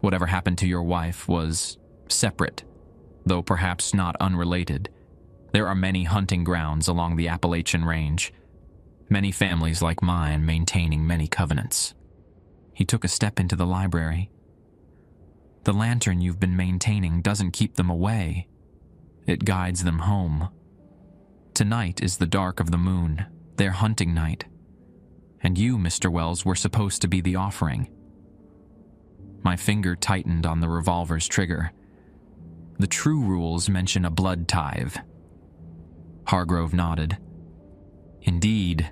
Speaker 1: whatever happened to your wife was separate, though perhaps not unrelated. There are many hunting grounds along the Appalachian Range. Many families like mine maintaining many covenants. He took a step into the library. The lantern you've been maintaining doesn't keep them away. It guides them home. Tonight is the dark of the moon, their hunting night. And you, Mr. Wells, were supposed to be the offering. My finger tightened on the revolver's trigger. The true rules mention a blood tithe. Hargrove nodded. Indeed.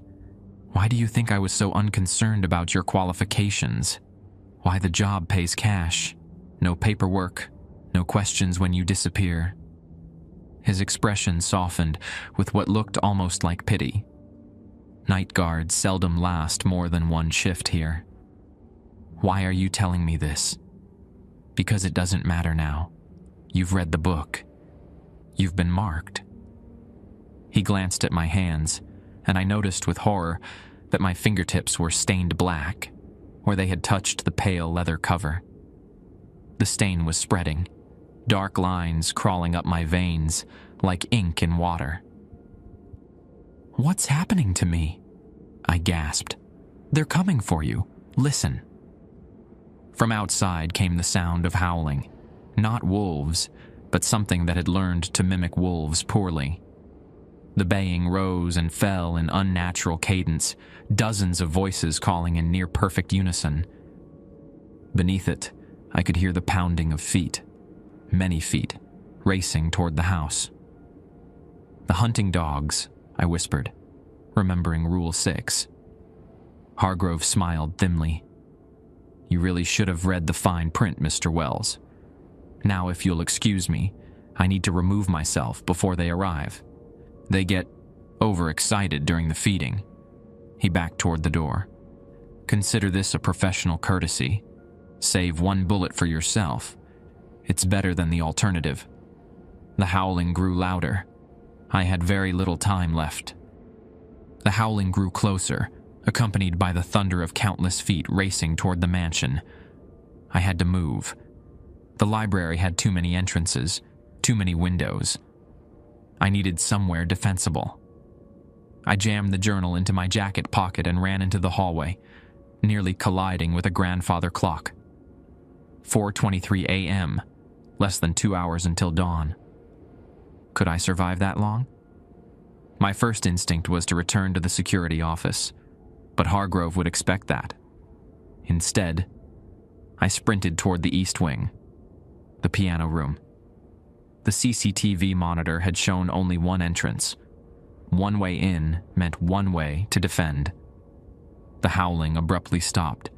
Speaker 1: Why do you think I was so unconcerned about your qualifications? Why the job pays cash? No paperwork, no questions when you disappear. His expression softened with what looked almost like pity. Night guards seldom last more than one shift here. Why are you telling me this? Because it doesn't matter now. You've read the book. You've been marked. He glanced at my hands, and I noticed with horror that my fingertips were stained black, where they had touched the pale leather cover. The stain was spreading, dark lines crawling up my veins like ink in water. What's happening to me? I gasped. They're coming for you. Listen. From outside came the sound of howling. Not wolves, but something that had learned to mimic wolves poorly. The baying rose and fell in unnatural cadence, dozens of voices calling in near-perfect unison. Beneath it, I could hear the pounding of feet, many feet, racing toward the house. The hunting dogs, I whispered, remembering Rule 6. Hargrove smiled thinly. You really should have read the fine print, Mr. Wells. Now, if you'll excuse me, I need to remove myself before they arrive. They get overexcited during the feeding. He backed toward the door. Consider this a professional courtesy. Save one bullet for yourself. It's better than the alternative. The howling grew louder. I had very little time left. The howling grew closer, accompanied by the thunder of countless feet racing toward the mansion. I had to move. The library had too many entrances, too many windows. I needed somewhere defensible. I jammed the journal into my jacket pocket and ran into the hallway, nearly colliding with a grandfather clock. 4:23 a.m., less than 2 hours until dawn. Could I survive that long? My first instinct was to return to the security office, but Hargrove would expect that. Instead, I sprinted toward the east wing, the piano room. The CCTV monitor had shown only one entrance. One way in meant one way to defend. The howling abruptly stopped,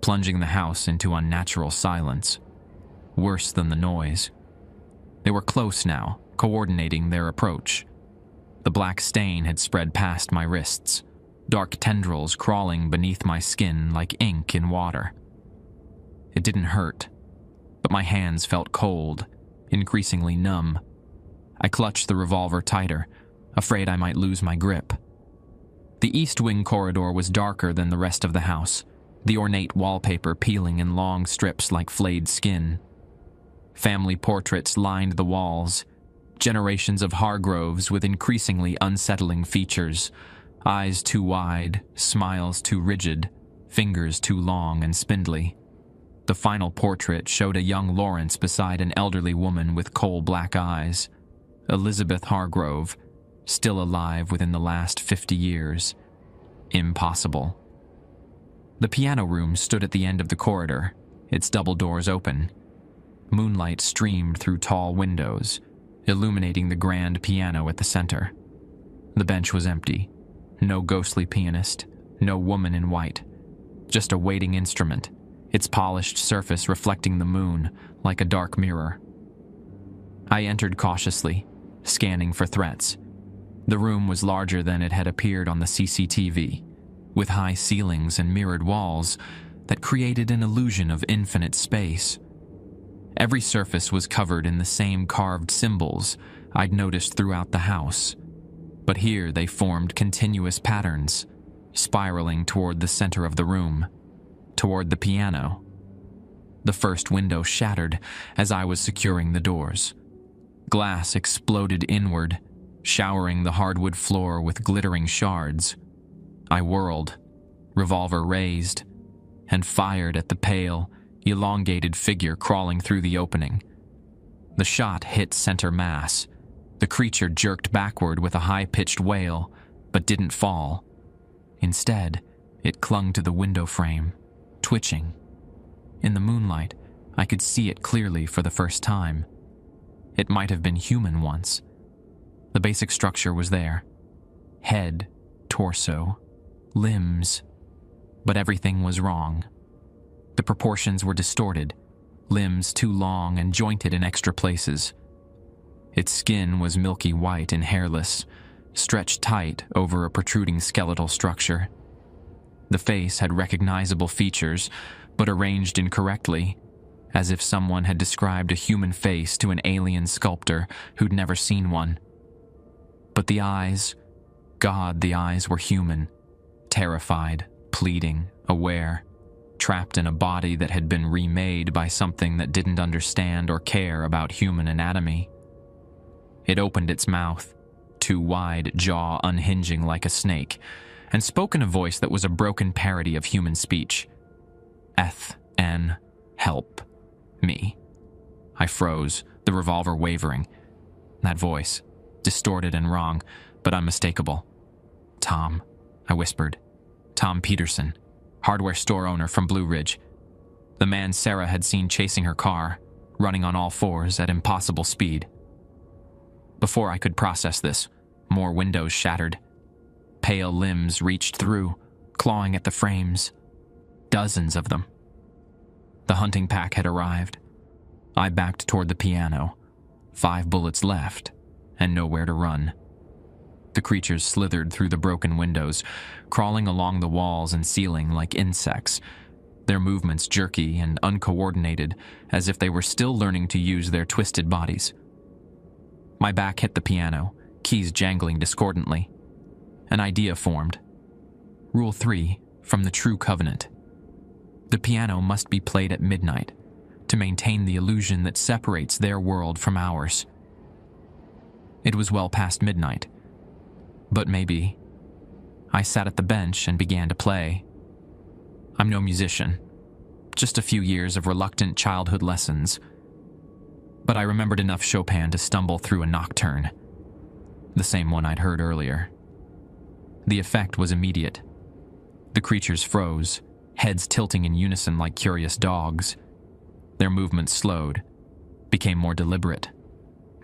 Speaker 1: plunging the house into unnatural silence. Worse than the noise. They were close now, coordinating their approach. The black stain had spread past my wrists, dark tendrils crawling beneath my skin like ink in water. It didn't hurt, but my hands felt cold, increasingly numb. I clutched the revolver tighter, afraid I might lose my grip. The east wing corridor was darker than the rest of the house, the ornate wallpaper peeling in long strips like flayed skin. Family portraits lined the walls, generations of Hargroves with increasingly unsettling features, eyes too wide, smiles too rigid, fingers too long and spindly. The final portrait showed a young Lawrence beside an elderly woman with coal-black eyes. Elizabeth Hargrove, still alive within the last 50 years. Impossible. The piano room stood at the end of the corridor, its double doors open. Moonlight streamed through tall windows, illuminating the grand piano at the center. The bench was empty. No ghostly pianist, no woman in white. Just a waiting instrument, its polished surface reflecting the moon like a dark mirror. I entered cautiously, scanning for threats. The room was larger than it had appeared on the CCTV, with high ceilings and mirrored walls that created an illusion of infinite space. Every surface was covered in the same carved symbols I'd noticed throughout the house, but here they formed continuous patterns, spiraling toward the center of the room, toward the piano. The first window shattered as I was securing the doors. Glass exploded inward, showering the hardwood floor with glittering shards. I whirled, revolver raised, and fired at the pale, elongated figure crawling through the opening. The shot hit center mass. The creature jerked backward with a high-pitched wail, but didn't fall. Instead, it clung to the window frame, twitching. In the moonlight, I could see it clearly for the first time. It might have been human once. The basic structure was there. Head, torso, limbs. But everything was wrong. The proportions were distorted, limbs too long and jointed in extra places. Its skin was milky white and hairless, stretched tight over a protruding skeletal structure. The face had recognizable features, but arranged incorrectly, as if someone had described a human face to an alien sculptor who'd never seen one. But the eyes, God, the eyes were human, terrified, pleading, aware, trapped in a body that had been remade by something that didn't understand or care about human anatomy. It opened its mouth, too wide, jaw unhinging like a snake, and spoke in a voice that was a broken parody of human speech. Help me. I froze, the revolver wavering. That voice, distorted and wrong, but unmistakable. Tom, I whispered. Tom Peterson, hardware store owner from Blue Ridge. The man Sarah had seen chasing her car, running on all fours at impossible speed. Before I could process this, more windows shattered. Pale limbs reached through, clawing at the frames. Dozens of them. The hunting pack had arrived. I backed toward the piano. 5 bullets left, and nowhere to run. The creatures slithered through the broken windows, crawling along the walls and ceiling like insects, their movements jerky and uncoordinated, as if they were still learning to use their twisted bodies. My back hit the piano, keys jangling discordantly. An idea formed. Rule 3 from the True Covenant. The piano must be played at midnight to maintain the illusion that separates their world from ours. It was well past midnight. But maybe. I sat at the bench and began to play. I'm no musician, just a few years of reluctant childhood lessons. But I remembered enough Chopin to stumble through a nocturne, the same one I'd heard earlier. The effect was immediate. The creatures froze, heads tilting in unison like curious dogs. Their movements slowed, became more deliberate,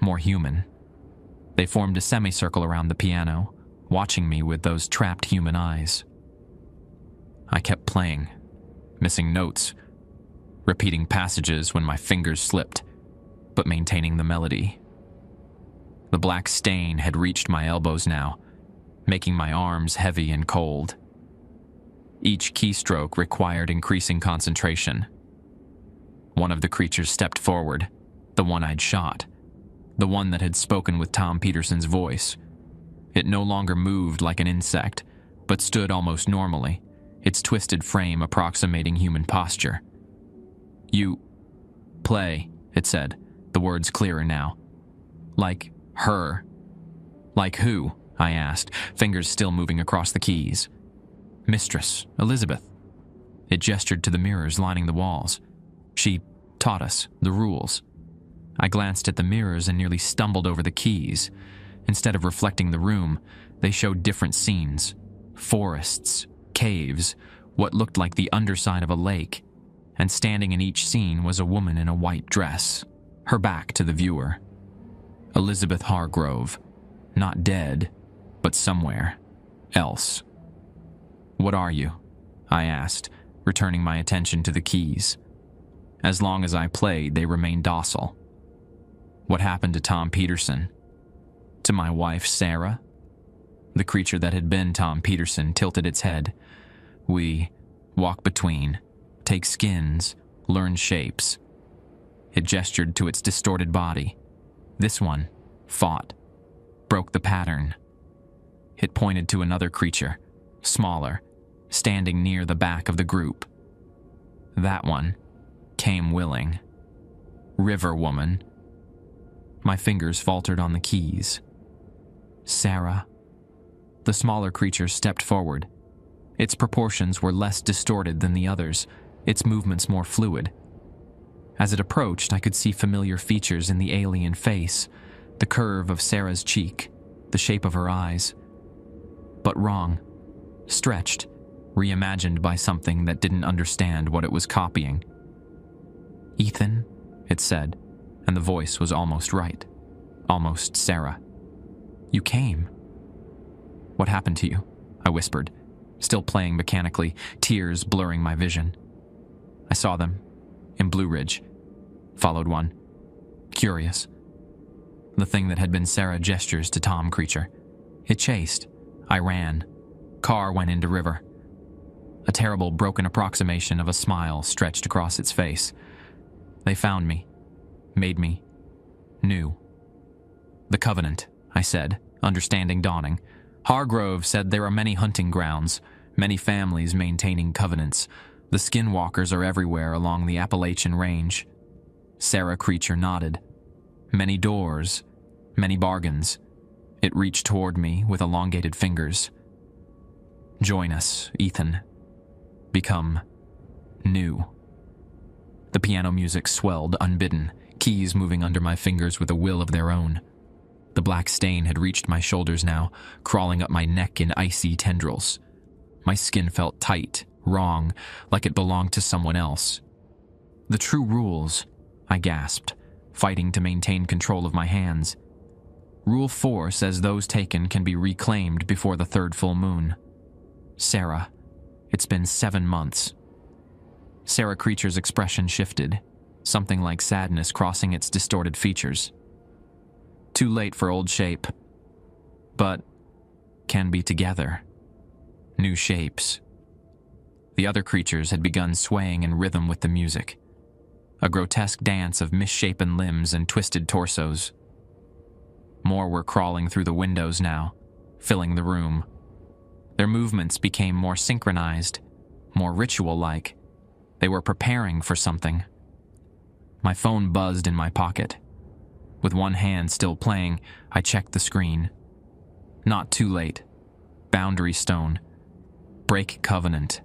Speaker 1: more human. They formed a semicircle around the piano, watching me with those trapped human eyes. I kept playing, missing notes, repeating passages when my fingers slipped, but maintaining the melody. The black stain had reached my elbows now, making my arms heavy and cold. Each keystroke required increasing concentration. One of the creatures stepped forward, the one I'd shot, the one that had spoken with Tom Peterson's voice. It no longer moved like an insect, but stood almost normally, its twisted frame approximating human posture. "You play," it said, the words clearer now. "Like her." "Like who?" I asked, fingers still moving across the keys. "Mistress, Elizabeth." It gestured to the mirrors lining the walls. "She taught us the rules." I glanced at the mirrors and nearly stumbled over the keys. Instead of reflecting the room, they showed different scenes. Forests, caves, what looked like the underside of a lake. And standing in each scene was a woman in a white dress, her back to the viewer. Elizabeth Hargrove, not dead, but somewhere else. "What are you?" I asked, returning my attention to the keys. As long as I played, they remained docile. "What happened to Tom Peterson? To my wife, Sarah?" The creature that had been Tom Peterson tilted its head. "We walk between, take skins, learn shapes." It gestured to its distorted body. This one fought, broke the pattern. It pointed to another creature, smaller, standing near the back of the group. That one came willing. River woman. My fingers faltered on the keys. Sarah. The smaller creature stepped forward, Its proportions were less distorted than the others, its movements more fluid. As it approached, I could see familiar features in the alien face, the curve of Sarah's cheek, the shape of her eyes. But wrong, stretched, reimagined by something that didn't understand what it was copying. "Ethan," it said, and the voice was almost right. Almost Sarah. "You came." "What happened to you?" I whispered, still playing mechanically, tears blurring my vision. I saw them, in Blue Ridge. Followed one. Curious. The thing that had been Sarah gestures to Tom Creature. It chased. I ran. Car went into river. A terrible broken approximation of a smile stretched across its face. They found me. Made me. New. "The Covenant," I said, understanding dawning. "Hargrove said there are many hunting grounds, many families maintaining covenants. The skinwalkers are everywhere along the Appalachian Range." Sarah Creature nodded. "Many doors, many bargains." It reached toward me with elongated fingers. "Join us, Ethan. Become new." The piano music swelled unbidden, keys moving under my fingers with a will of their own. The black stain had reached my shoulders now, crawling up my neck in icy tendrils. My skin felt tight, wrong, like it belonged to someone else. "The true rules," I gasped, fighting to maintain control of my hands. "Rule 4 says those taken can be reclaimed before the third full moon." "Sarah, it's been 7 months." Sarah Creature's expression shifted, something like sadness crossing its distorted features. "Too late for old shape, but can be together. New shapes." The other creatures had begun swaying in rhythm with the music, a grotesque dance of misshapen limbs and twisted torsos. More were crawling through the windows now, filling the room. Their movements became more synchronized, more ritual-like. They were preparing for something. My phone buzzed in my pocket. With one hand still playing, I checked the screen. Not too late. Boundary stone. Break covenant.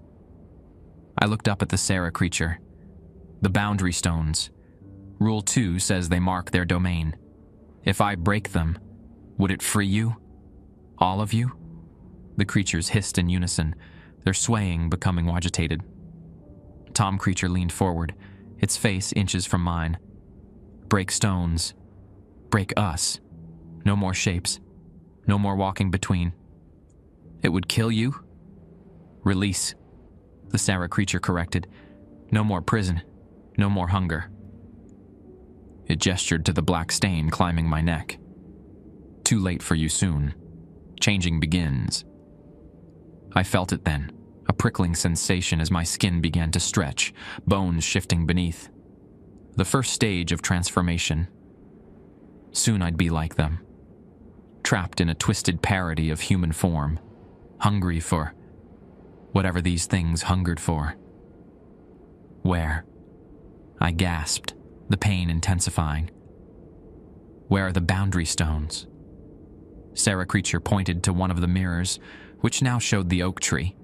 Speaker 1: I looked up at the Sarah Creature. The boundary stones. Rule 2 says they mark their domain. If I break them, would it free you? All of you? The creatures hissed in unison, their swaying becoming agitated. Tom Creature leaned forward, its face inches from mine. Break stones. Break us. No more shapes. No more walking between. It would kill you? Release. The Sarah Creature corrected. No more prison. No more hunger. It gestured to the black stain climbing my neck. Too late for you soon. Changing begins. I felt it then, a prickling sensation as my skin began to stretch, bones shifting beneath. The first stage of transformation. Soon I'd be like them, trapped in a twisted parody of human form, hungry for whatever these things hungered for. Where? I gasped, the pain intensifying. Where are the boundary stones? Sarah Creature pointed to one of the mirrors, which now showed the oak tree.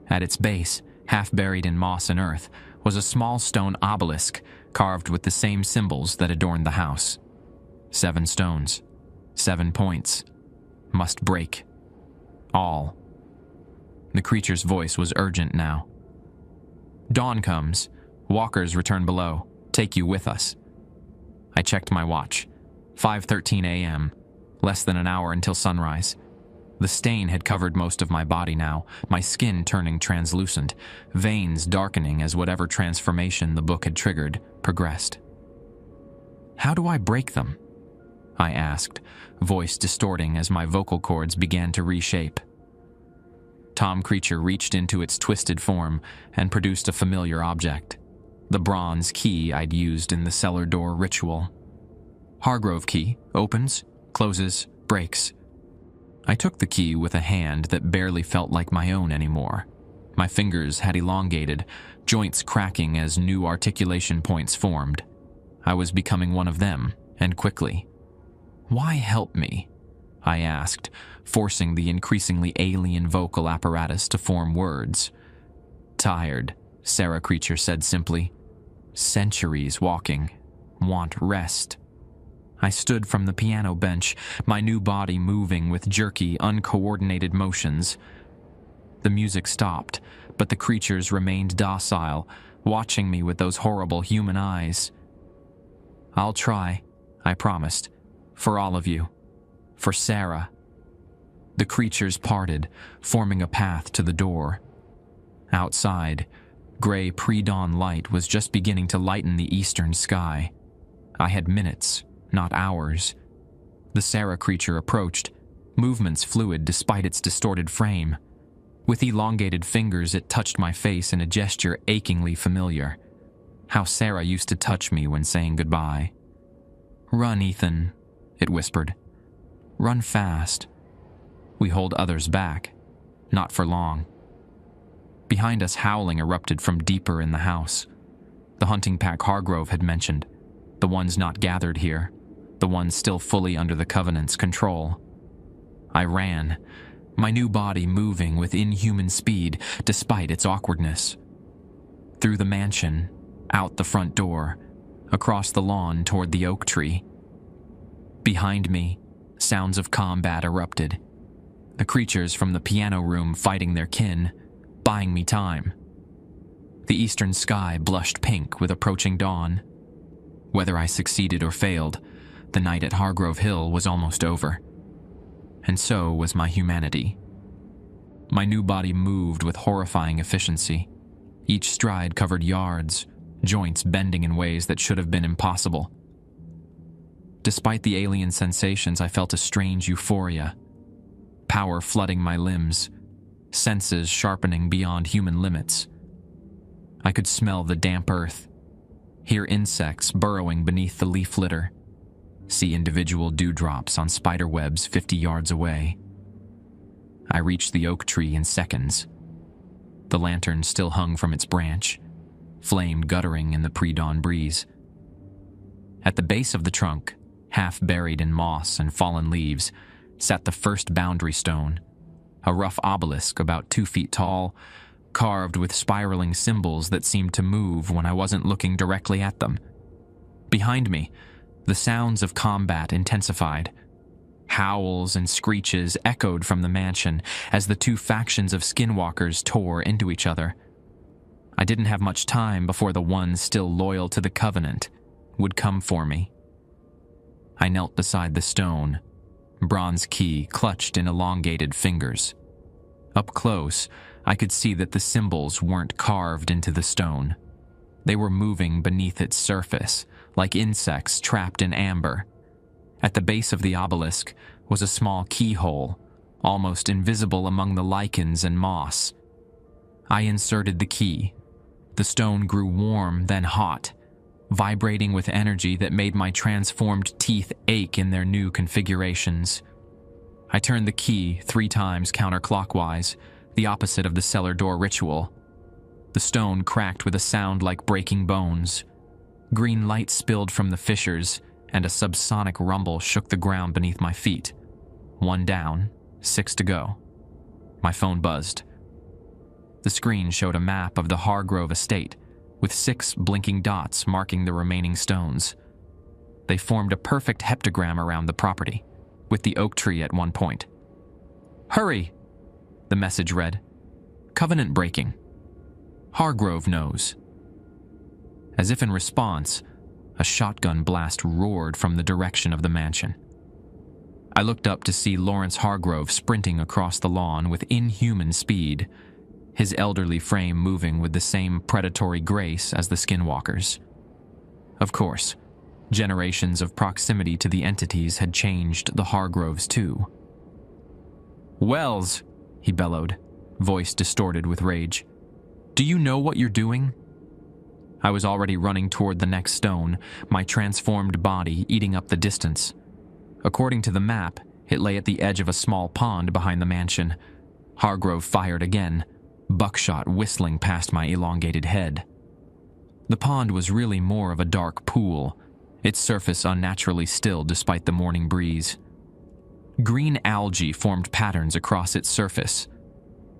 Speaker 1: At its base, half buried in moss and earth, was a small stone obelisk carved with the same symbols that adorned the house. 7 stones, 7 points. Must break. All. The creature's voice was urgent now. Dawn comes. Walkers return below. Take you with us. I checked my watch. 5:13 a.m. Less than an hour until sunrise. The stain had covered most of my body now, my skin turning translucent, veins darkening as whatever transformation the book had triggered progressed. How do I break them? I asked, voice distorting as my vocal cords began to reshape. Tom Creature reached into its twisted form and produced a familiar object, the bronze key I'd used in the cellar door ritual. Hargrove key, opens, closes, breaks. I took the key with a hand that barely felt like my own anymore. My fingers had elongated, joints cracking as new articulation points formed. I was becoming one of them, and quickly. Why help me? I asked, forcing the increasingly alien vocal apparatus to form words. Tired, Sarah Creature said simply. Centuries walking. Want rest. I stood from the piano bench, my new body moving with jerky, uncoordinated motions. The music stopped, but the creatures remained docile, watching me with those horrible human eyes. I'll try, I promised. For all of you. For Sarah. The creatures parted, forming a path to the door. Outside, gray pre-dawn light was just beginning to lighten the eastern sky. I had minutes, not hours. The Sarah Creature approached, movements fluid despite its distorted frame. With elongated fingers, it touched my face in a gesture achingly familiar. How Sarah used to touch me when saying goodbye. Run, Ethan, it whispered. Run fast. We hold others back. Not for long. Behind us, howling erupted from deeper in the house. The hunting pack Hargrove had mentioned. The ones not gathered here. The ones still fully under the Covenant's control. I ran, my new body moving with inhuman speed despite its awkwardness. Through the mansion, out the front door, across the lawn toward the oak tree. Behind me, sounds of combat erupted. The creatures from the piano room fighting their kin, buying me time. The eastern sky blushed pink with approaching dawn. Whether I succeeded or failed, the night at Hargrove Hill was almost over. And so was my humanity. My new body moved with horrifying efficiency. Each stride covered yards, joints bending in ways that should have been impossible. Despite the alien sensations, I felt a strange euphoria. Power flooding my limbs, senses sharpening beyond human limits. I could smell the damp earth, hear insects burrowing beneath the leaf litter, see individual dewdrops on spider webs 50 yards away. I reached the oak tree in seconds. The lantern still hung from its branch, flame guttering in the pre-dawn breeze. At the base of the trunk, half buried in moss and fallen leaves, sat the first boundary stone, a rough obelisk about 2 feet tall, carved with spiraling symbols that seemed to move when I wasn't looking directly at them. Behind me, the sounds of combat intensified. Howls and screeches echoed from the mansion as the two factions of skinwalkers tore into each other. I didn't have much time before the ones still loyal to the Covenant would come for me. I knelt beside the stone, bronze key clutched in elongated fingers. Up close, I could see that the symbols weren't carved into the stone. They were moving beneath its surface, like insects trapped in amber. At the base of the obelisk was a small keyhole, almost invisible among the lichens and moss. I inserted the key. The stone grew warm, then hot, vibrating with energy that made my transformed teeth ache in their new configurations. I turned the key 3 times counterclockwise, the opposite of the cellar door ritual. The stone cracked with a sound like breaking bones. Green light spilled from the fissures, and a subsonic rumble shook the ground beneath my feet. 1 down, 6 to go. My phone buzzed. The screen showed a map of the Hargrove estate, with 6 blinking dots marking the remaining stones. They formed a perfect heptagram around the property, with the oak tree at one point. "Hurry!" the message read. "Covenant breaking. Hargrove knows." As if in response, a shotgun blast roared from the direction of the mansion. I looked up to see Lawrence Hargrove sprinting across the lawn with inhuman speed, his elderly frame moving with the same predatory grace as the skinwalkers. Of course, generations of proximity to the entities had changed the Hargroves too. "Wells," he bellowed, voice distorted with rage. "Do you know what you're doing?" I was already running toward the next stone, my transformed body eating up the distance. According to the map, it lay at the edge of a small pond behind the mansion. Hargrove fired again, buckshot whistling past my elongated head. The pond was really more of a dark pool, its surface unnaturally still despite the morning breeze. Green algae formed patterns across its surface,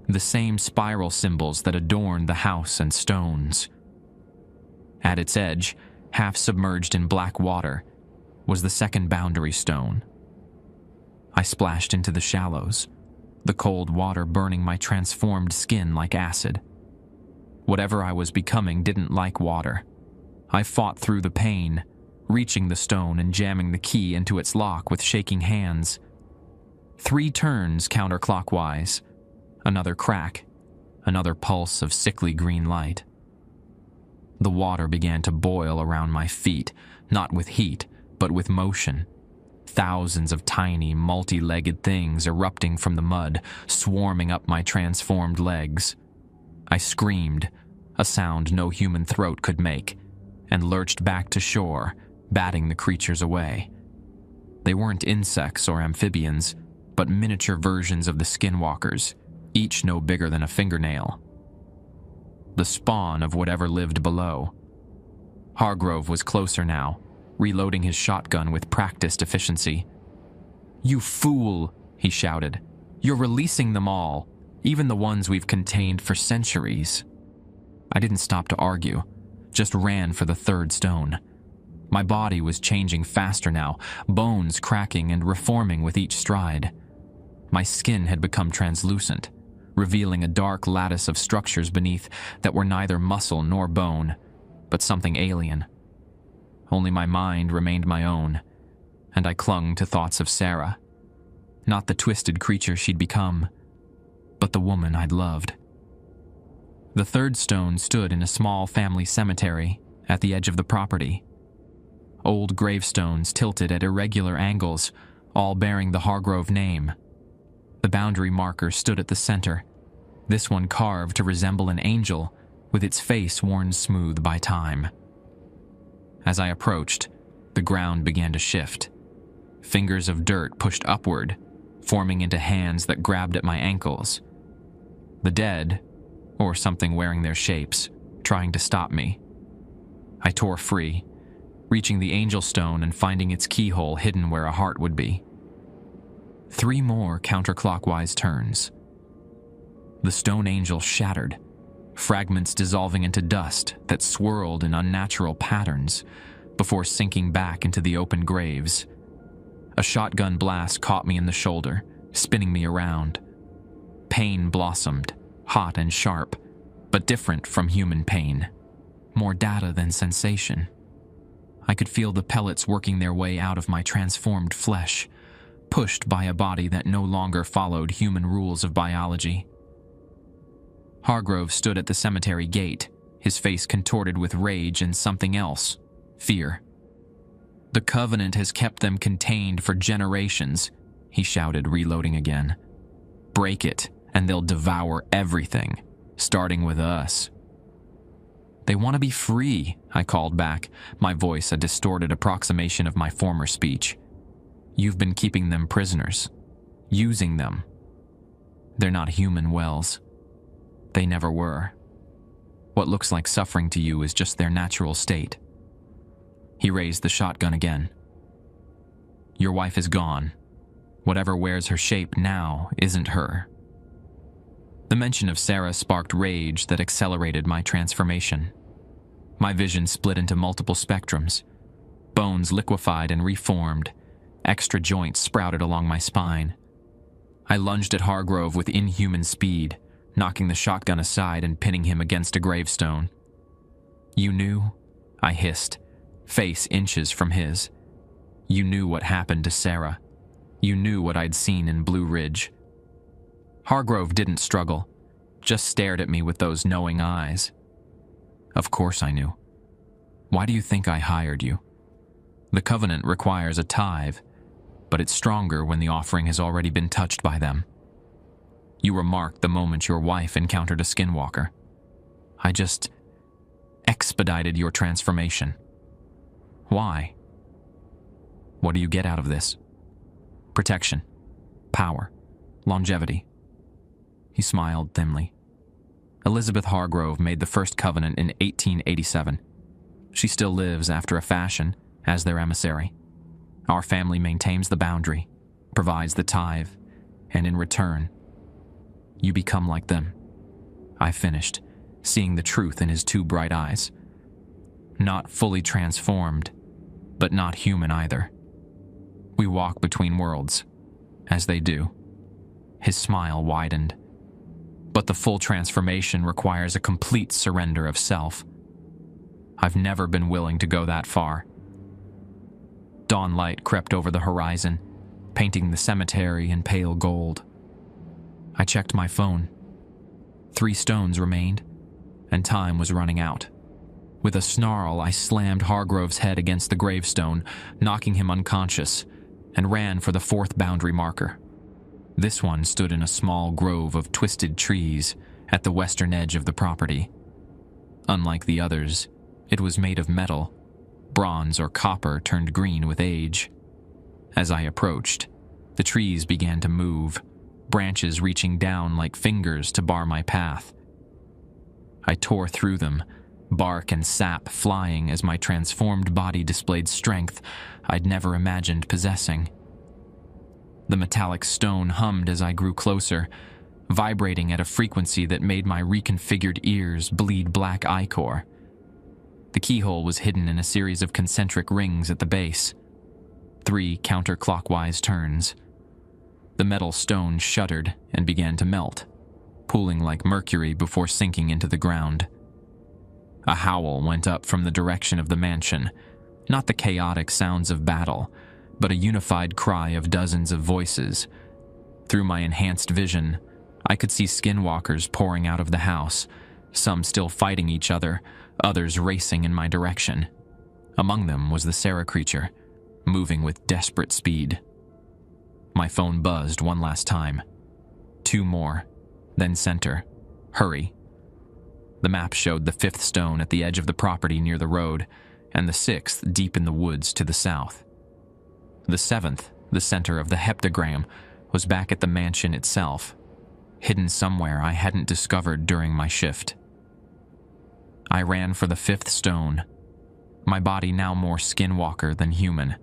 Speaker 1: the same spiral symbols that adorned the house and stones. At its edge, half submerged in black water, was the second boundary stone. I splashed into the shallows, the cold water burning my transformed skin like acid. Whatever I was becoming didn't like water. I fought through the pain, reaching the stone and jamming the key into its lock with shaking hands. 3 turns counterclockwise, another crack, another pulse of sickly green light. The water began to boil around my feet, not with heat, but with motion. Thousands of tiny, multi-legged things erupting from the mud, swarming up my transformed legs. I screamed, a sound no human throat could make, and lurched back to shore, batting the creatures away. They weren't insects or amphibians, but miniature versions of the skinwalkers, each no bigger than a fingernail. The spawn of whatever lived below. Hargrove was closer now, reloading his shotgun with practiced efficiency. "You fool," he shouted. "You're releasing them all, even the ones we've contained for centuries." I didn't stop to argue, just ran for the third stone. My body was changing faster now, bones cracking and reforming with each stride. My skin had become translucent, revealing a dark lattice of structures beneath that were neither muscle nor bone, but something alien. Only my mind remained my own, and I clung to thoughts of Sarah. Not the twisted creature she'd become, but the woman I'd loved. The third stone stood in a small family cemetery at the edge of the property. Old gravestones tilted at irregular angles, all bearing the Hargrove name. The boundary marker stood at the center, this one carved to resemble an angel, with its face worn smooth by time. As I approached, the ground began to shift. Fingers of dirt pushed upward, forming into hands that grabbed at my ankles. The dead, or something wearing their shapes, trying to stop me. I tore free, reaching the angel stone and finding its keyhole hidden where a heart would be. 3 more counterclockwise turns. The stone angel shattered, fragments dissolving into dust that swirled in unnatural patterns before sinking back into the open graves. A shotgun blast caught me in the shoulder, spinning me around. Pain blossomed, hot and sharp, but different from human pain. More data than sensation. I could feel the pellets working their way out of my transformed flesh, pushed by a body that no longer followed human rules of biology. Hargrove stood at the cemetery gate, his face contorted with rage and something else, fear. "The Covenant has kept them contained for generations," he shouted, reloading again. "Break it, and they'll devour everything, starting with us." "They want to be free," I called back, my voice a distorted approximation of my former speech. "You've been keeping them prisoners, using them. They're not human Wells. They never were. What looks like suffering to you is just their natural state." He raised the shotgun again. "Your wife is gone. Whatever wears her shape now isn't her." The mention of Sarah sparked rage that accelerated my transformation. My vision split into multiple spectrums. Bones liquefied and reformed. Extra joints sprouted along my spine. I lunged at Hargrove with inhuman speed, knocking the shotgun aside and pinning him against a gravestone. "You knew?" I hissed, face inches from his. "You knew what happened to Sarah. You knew what I'd seen in Blue Ridge." Hargrove didn't struggle, just stared at me with those knowing eyes. "Of course I knew. Why do you think I hired you? The Covenant requires a tithe, but it's stronger when the offering has already been touched by them. You were marked the moment your wife encountered a skinwalker. I just expedited your transformation. Why? What do you get out of this? Protection, power, longevity." He smiled thinly. Elizabeth Hargrove made the first covenant in 1887. She still lives after a fashion as their emissary. Our family maintains the boundary. provides the tithe, and in return, you become like them. I finished, seeing the truth in his two bright eyes. Not fully transformed, but not human either. We walk between worlds, as they do. His smile widened. But the full transformation requires a complete surrender of self. I've never been willing to go that far. Dawn light crept over the horizon, painting the cemetery in pale gold. I checked my phone. 3 stones remained, and time was running out. With a snarl, I slammed Hargrove's head against the gravestone, knocking him unconscious, and ran for the 4th boundary marker. This one stood in a small grove of twisted trees at the western edge of the property. Unlike the others, it was made of metal, bronze or copper turned green with age. As I approached, the trees began to move, branches reaching down like fingers to bar my path. I tore through them, bark and sap flying as my transformed body displayed strength I'd never imagined possessing. The metallic stone hummed as I grew closer, vibrating at a frequency that made my reconfigured ears bleed black ichor. The keyhole was hidden in a series of concentric rings at the base. 3 counterclockwise turns. The metal stone shuddered and began to melt, pooling like mercury before sinking into the ground. A howl went up from the direction of the mansion, not the chaotic sounds of battle, but a unified cry of dozens of voices. Through my enhanced vision, I could see skinwalkers pouring out of the house, some still fighting each other, others racing in my direction. Among them was the Sarah creature, moving with desperate speed. My phone buzzed one last time. 2 more, then center. Hurry. The map showed the 5th stone at the edge of the property near the road, and the 6th deep in the woods to the south. The 7th, the center of the heptagram, was back at the mansion itself, hidden somewhere I hadn't discovered during my shift. I ran for the 5th stone, my body now more skinwalker than human.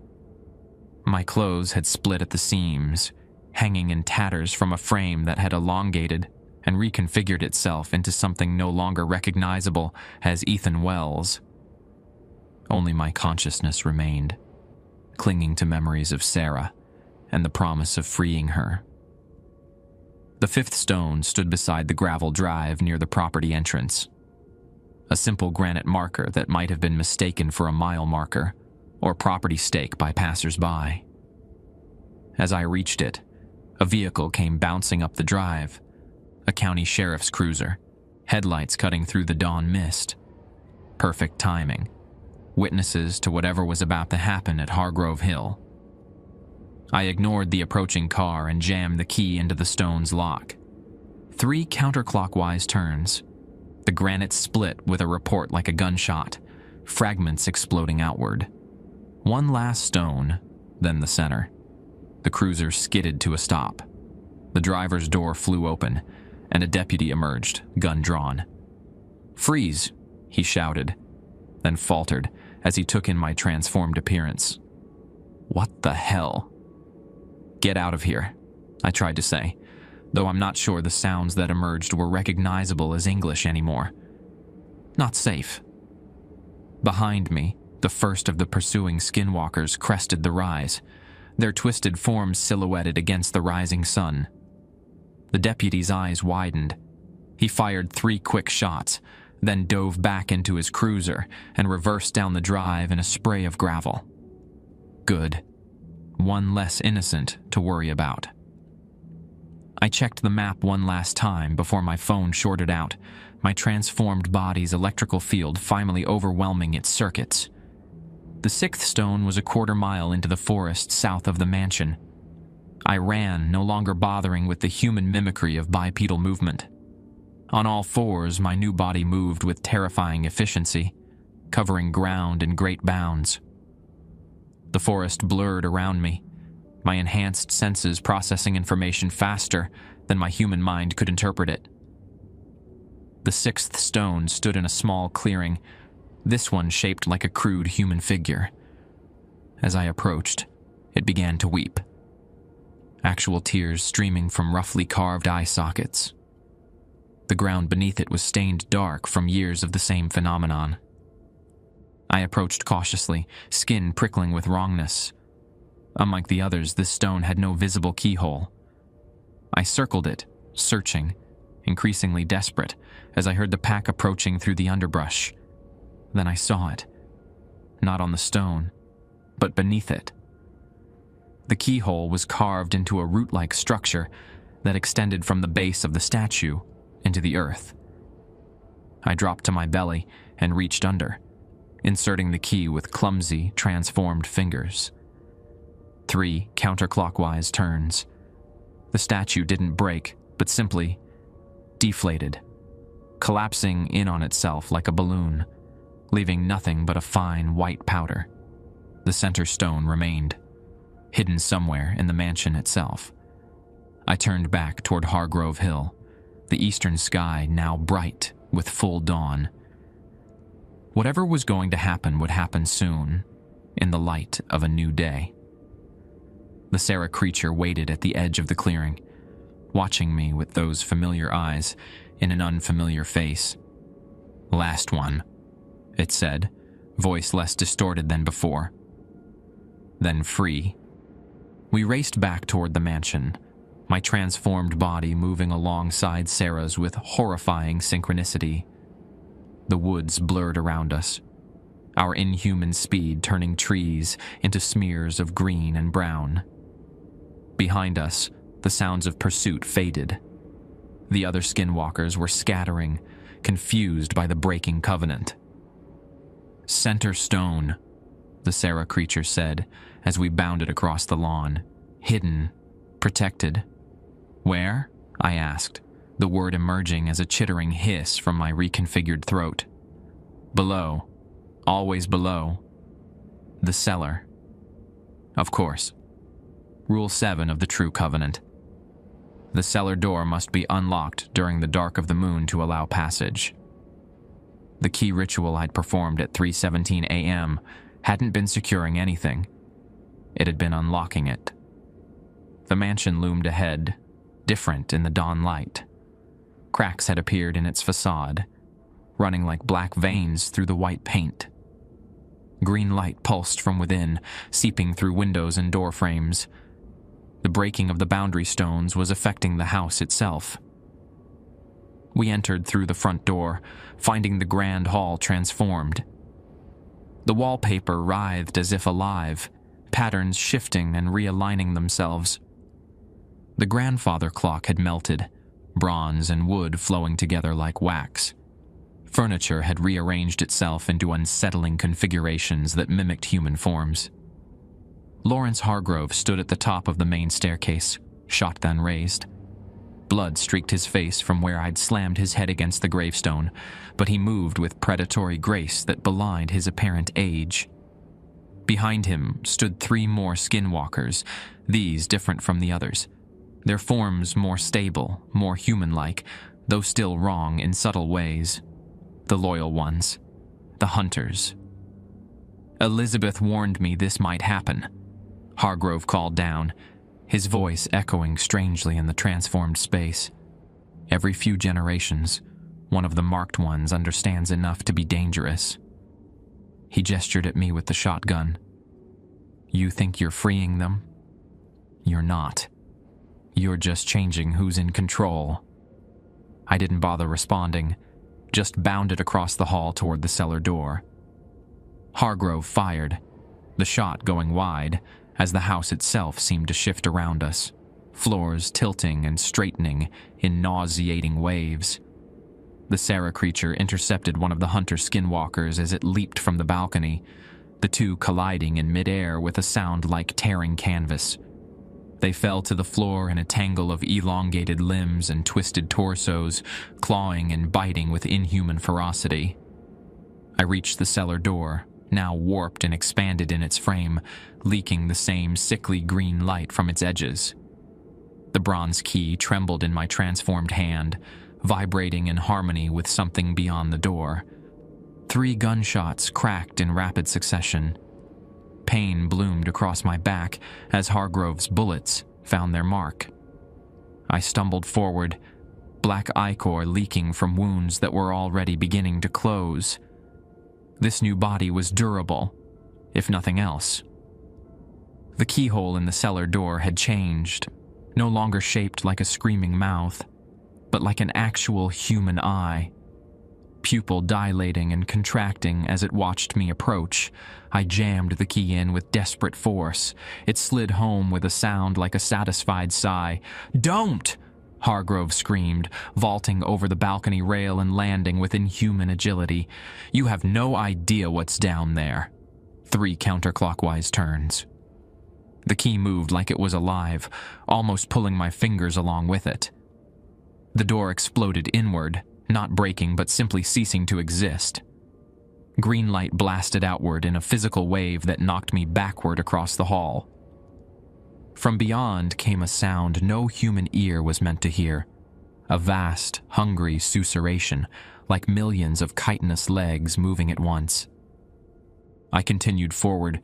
Speaker 1: My clothes had split at the seams, hanging in tatters from a frame that had elongated and reconfigured itself into something no longer recognizable as Ethan Wells. Only my consciousness remained, clinging to memories of Sarah and the promise of freeing her. The 5th stone stood beside the gravel drive near the property entrance. A simple granite marker that might have been mistaken for a mile marker or property stake by passers-by. As I reached it, a vehicle came bouncing up the drive, a county sheriff's cruiser, headlights cutting through the dawn mist. Perfect timing. Witnesses to whatever was about to happen at Hargrove Hill. I ignored the approaching car and jammed the key into the stone's lock. 3 counterclockwise turns. The granite split with a report like a gunshot, fragments exploding outward. 1 last stone, then the center. The cruiser skidded to a stop. The driver's door flew open, and a deputy emerged, gun drawn. "Freeze," he shouted, then faltered as he took in my transformed appearance. "What the hell?" "Get out of here," I tried to say, though I'm not sure the sounds that emerged were recognizable as English anymore. "Not safe." Behind me, the first of the pursuing skinwalkers crested the rise, their twisted forms silhouetted against the rising sun. The deputy's eyes widened. He fired 3 quick shots, then dove back into his cruiser and reversed down the drive in a spray of gravel. Good. 1 less innocent to worry about. I checked the map one last time before my phone shorted out, my transformed body's electrical field finally overwhelming its circuits. The 6th stone was a 1/4 mile into the forest south of the mansion. I ran, no longer bothering with the human mimicry of bipedal movement. On all 4s, my new body moved with terrifying efficiency, covering ground in great bounds. The forest blurred around me, my enhanced senses processing information faster than my human mind could interpret it. The 6th stone stood in a small clearing, this one shaped like a crude human figure. As I approached, it began to weep. actual tears streaming from roughly carved eye sockets. The ground beneath it was stained dark from years of the same phenomenon. I approached cautiously, skin prickling with wrongness. Unlike the others, this stone had no visible keyhole. I circled it, searching, increasingly desperate, as I heard the pack approaching through the underbrush. Then I saw it. Not on the stone, but beneath it. The keyhole was carved into a root-like structure that extended from the base of the statue into the earth. I dropped to my belly and reached under, inserting the key with clumsy, transformed fingers. 3 counterclockwise turns. The statue didn't break, but simply deflated, collapsing in on itself like a balloon, leaving nothing but a fine white powder. The center stone remained, hidden somewhere in the mansion itself. I turned back toward Hargrove Hill, the eastern sky now bright with full dawn. Whatever was going to happen would happen soon, in the light of a new day. The Sarah creature waited at the edge of the clearing, watching me with those familiar eyes in an unfamiliar face. "Last one," it said, voice less distorted than before. Then free. We raced back toward the mansion, my transformed body moving alongside Sarah's with horrifying synchronicity. The woods blurred around us, our inhuman speed turning trees into smears of green and brown. Behind us, the sounds of pursuit faded. The other skinwalkers were scattering, confused by the breaking covenant. "Center stone," the Sarah creature said as we bounded across the lawn, hidden, protected. "Where?" I asked, the word emerging as a chittering hiss from my reconfigured throat. "Below. Always below. The cellar." Of course. Rule 7 of the True Covenant. The cellar door must be unlocked during the dark of the moon to allow passage. The key ritual I'd performed at 3:17 a.m. hadn't been securing anything. It had been unlocking it. The mansion loomed ahead, different in the dawn light. Cracks had appeared in its facade, running like black veins through the white paint. Green light pulsed from within, seeping through windows and door frames. The breaking of the boundary stones was affecting the house itself. We entered through the front door, finding the grand hall transformed. The wallpaper writhed as if alive, patterns shifting and realigning themselves. The grandfather clock had melted, bronze and wood flowing together like wax. Furniture had rearranged itself into unsettling configurations that mimicked human forms. Lawrence Hargrove stood at the top of the main staircase, shotgun raised. Blood streaked his face from where I'd slammed his head against the gravestone, but he moved with predatory grace that belied his apparent age. Behind him stood 3 more skinwalkers, these different from the others. Their forms more stable, more human-like, though still wrong in subtle ways. The loyal ones. The hunters. "Elizabeth warned me this might happen," Hargrove called down, his voice echoing strangely in the transformed space. "Every few generations, one of the marked ones understands enough to be dangerous." He gestured at me with the shotgun. "You think you're freeing them? You're not. You're just changing who's in control." I didn't bother responding, just bounded across the hall toward the cellar door. Hargrove fired, the shot going wide, as the house itself seemed to shift around us, floors tilting and straightening in nauseating waves. The Sarah creature intercepted one of the hunter skinwalkers as it leaped from the balcony, the two colliding in midair with a sound like tearing canvas. They fell to the floor in a tangle of elongated limbs and twisted torsos, clawing and biting with inhuman ferocity. I reached the cellar door, now warped and expanded in its frame, leaking the same sickly green light from its edges. The bronze key trembled in my transformed hand, vibrating in harmony with something beyond the door. 3 gunshots cracked in rapid succession. Pain bloomed across my back as Hargrove's bullets, found their mark. I stumbled forward, black ichor leaking from wounds that were already beginning to close. This new body was durable, if nothing else. The keyhole in the cellar door had changed, no longer shaped like a screaming mouth, but like an actual human eye. Pupil dilating and contracting as it watched me approach, I jammed the key in with desperate force. It slid home with a sound like a satisfied sigh. "Don't!" Hargrove screamed, vaulting over the balcony rail and landing with inhuman agility. "You have no idea what's down there." 3 counterclockwise turns. The key moved like it was alive, almost pulling my fingers along with it. The door exploded inward, not breaking but simply ceasing to exist. Green light blasted outward in a physical wave that knocked me backward across the hall. From beyond came a sound no human ear was meant to hear, a vast, hungry susurration, like millions of chitinous legs moving at once. I continued forward,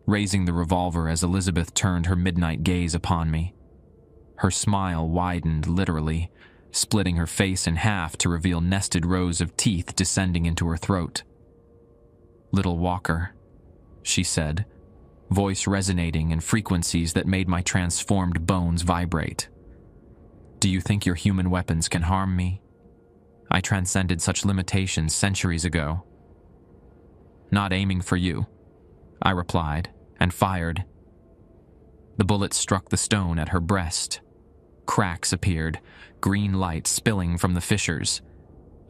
Speaker 1: raising the revolver as Elizabeth turned her midnight gaze upon me. Her smile widened literally, splitting her face in half to reveal nested rows of teeth descending into her throat. "Little Walker," she said, voice resonating in frequencies that made my transformed bones vibrate. "Do you think your human weapons can harm me? I transcended such limitations centuries ago." "Not aiming for you," I replied, and fired. The bullet struck the stone at her breast. Cracks appeared, green light spilling from the fissures.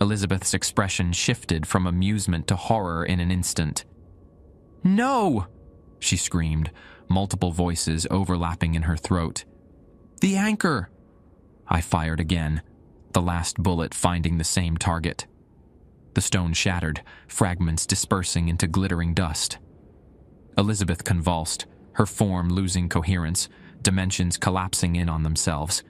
Speaker 1: Elizabeth's expression shifted from amusement to horror in an instant. "No!" she screamed, multiple voices overlapping in her throat. "The anchor!" I fired again, the last bullet finding the same target. The stone shattered, fragments dispersing into glittering dust. Elizabeth convulsed, her form losing coherence, dimensions collapsing in on themselves.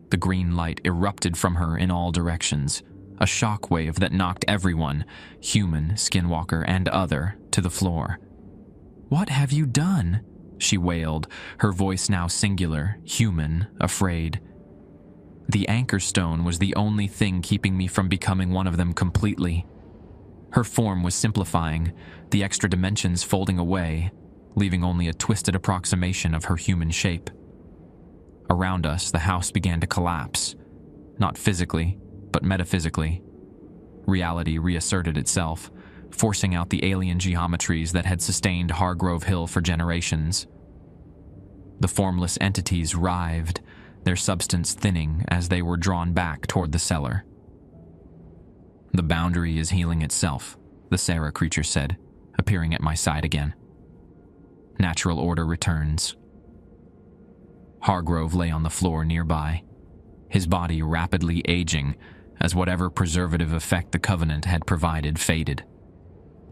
Speaker 1: The green light erupted from her in all directions, a shockwave that knocked everyone, human, skinwalker, and other, to the floor. "What have you done?" she wailed, her voice now singular, human, afraid. The anchor stone was the only thing keeping me from becoming one of them completely. Her form was simplifying, the extra dimensions folding away, leaving only a twisted approximation of her human shape. Around us, the house began to collapse, not physically, but metaphysically. Reality reasserted itself, forcing out the alien geometries that had sustained Hargrove Hill for generations. The formless entities writhed, their substance thinning as they were drawn back toward the cellar. "The boundary is healing itself," the Sarah creature said, appearing at my side again. "Natural order returns." Hargrove lay on the floor nearby, his body rapidly aging as whatever preservative effect the Covenant had provided faded.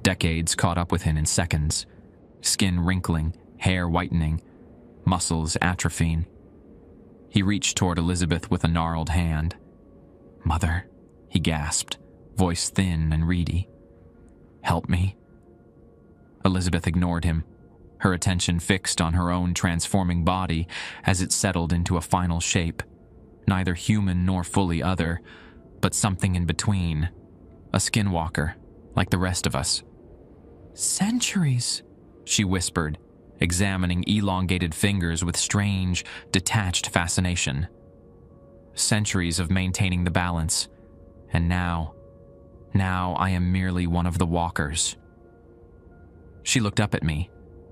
Speaker 1: Decades caught up with him in seconds, skin wrinkling, hair whitening, muscles atrophying. He reached toward Elizabeth with a gnarled hand. "Mother," he gasped, voice thin and reedy. "Help me." Elizabeth ignored him, her attention fixed on her own transforming body as it settled into a final shape, neither human nor fully other, but something in between, a skinwalker, like the rest of us. "Centuries," she whispered, examining elongated fingers with strange, detached fascination. "Centuries of maintaining the balance, and now I am merely one of the walkers." She looked up at me,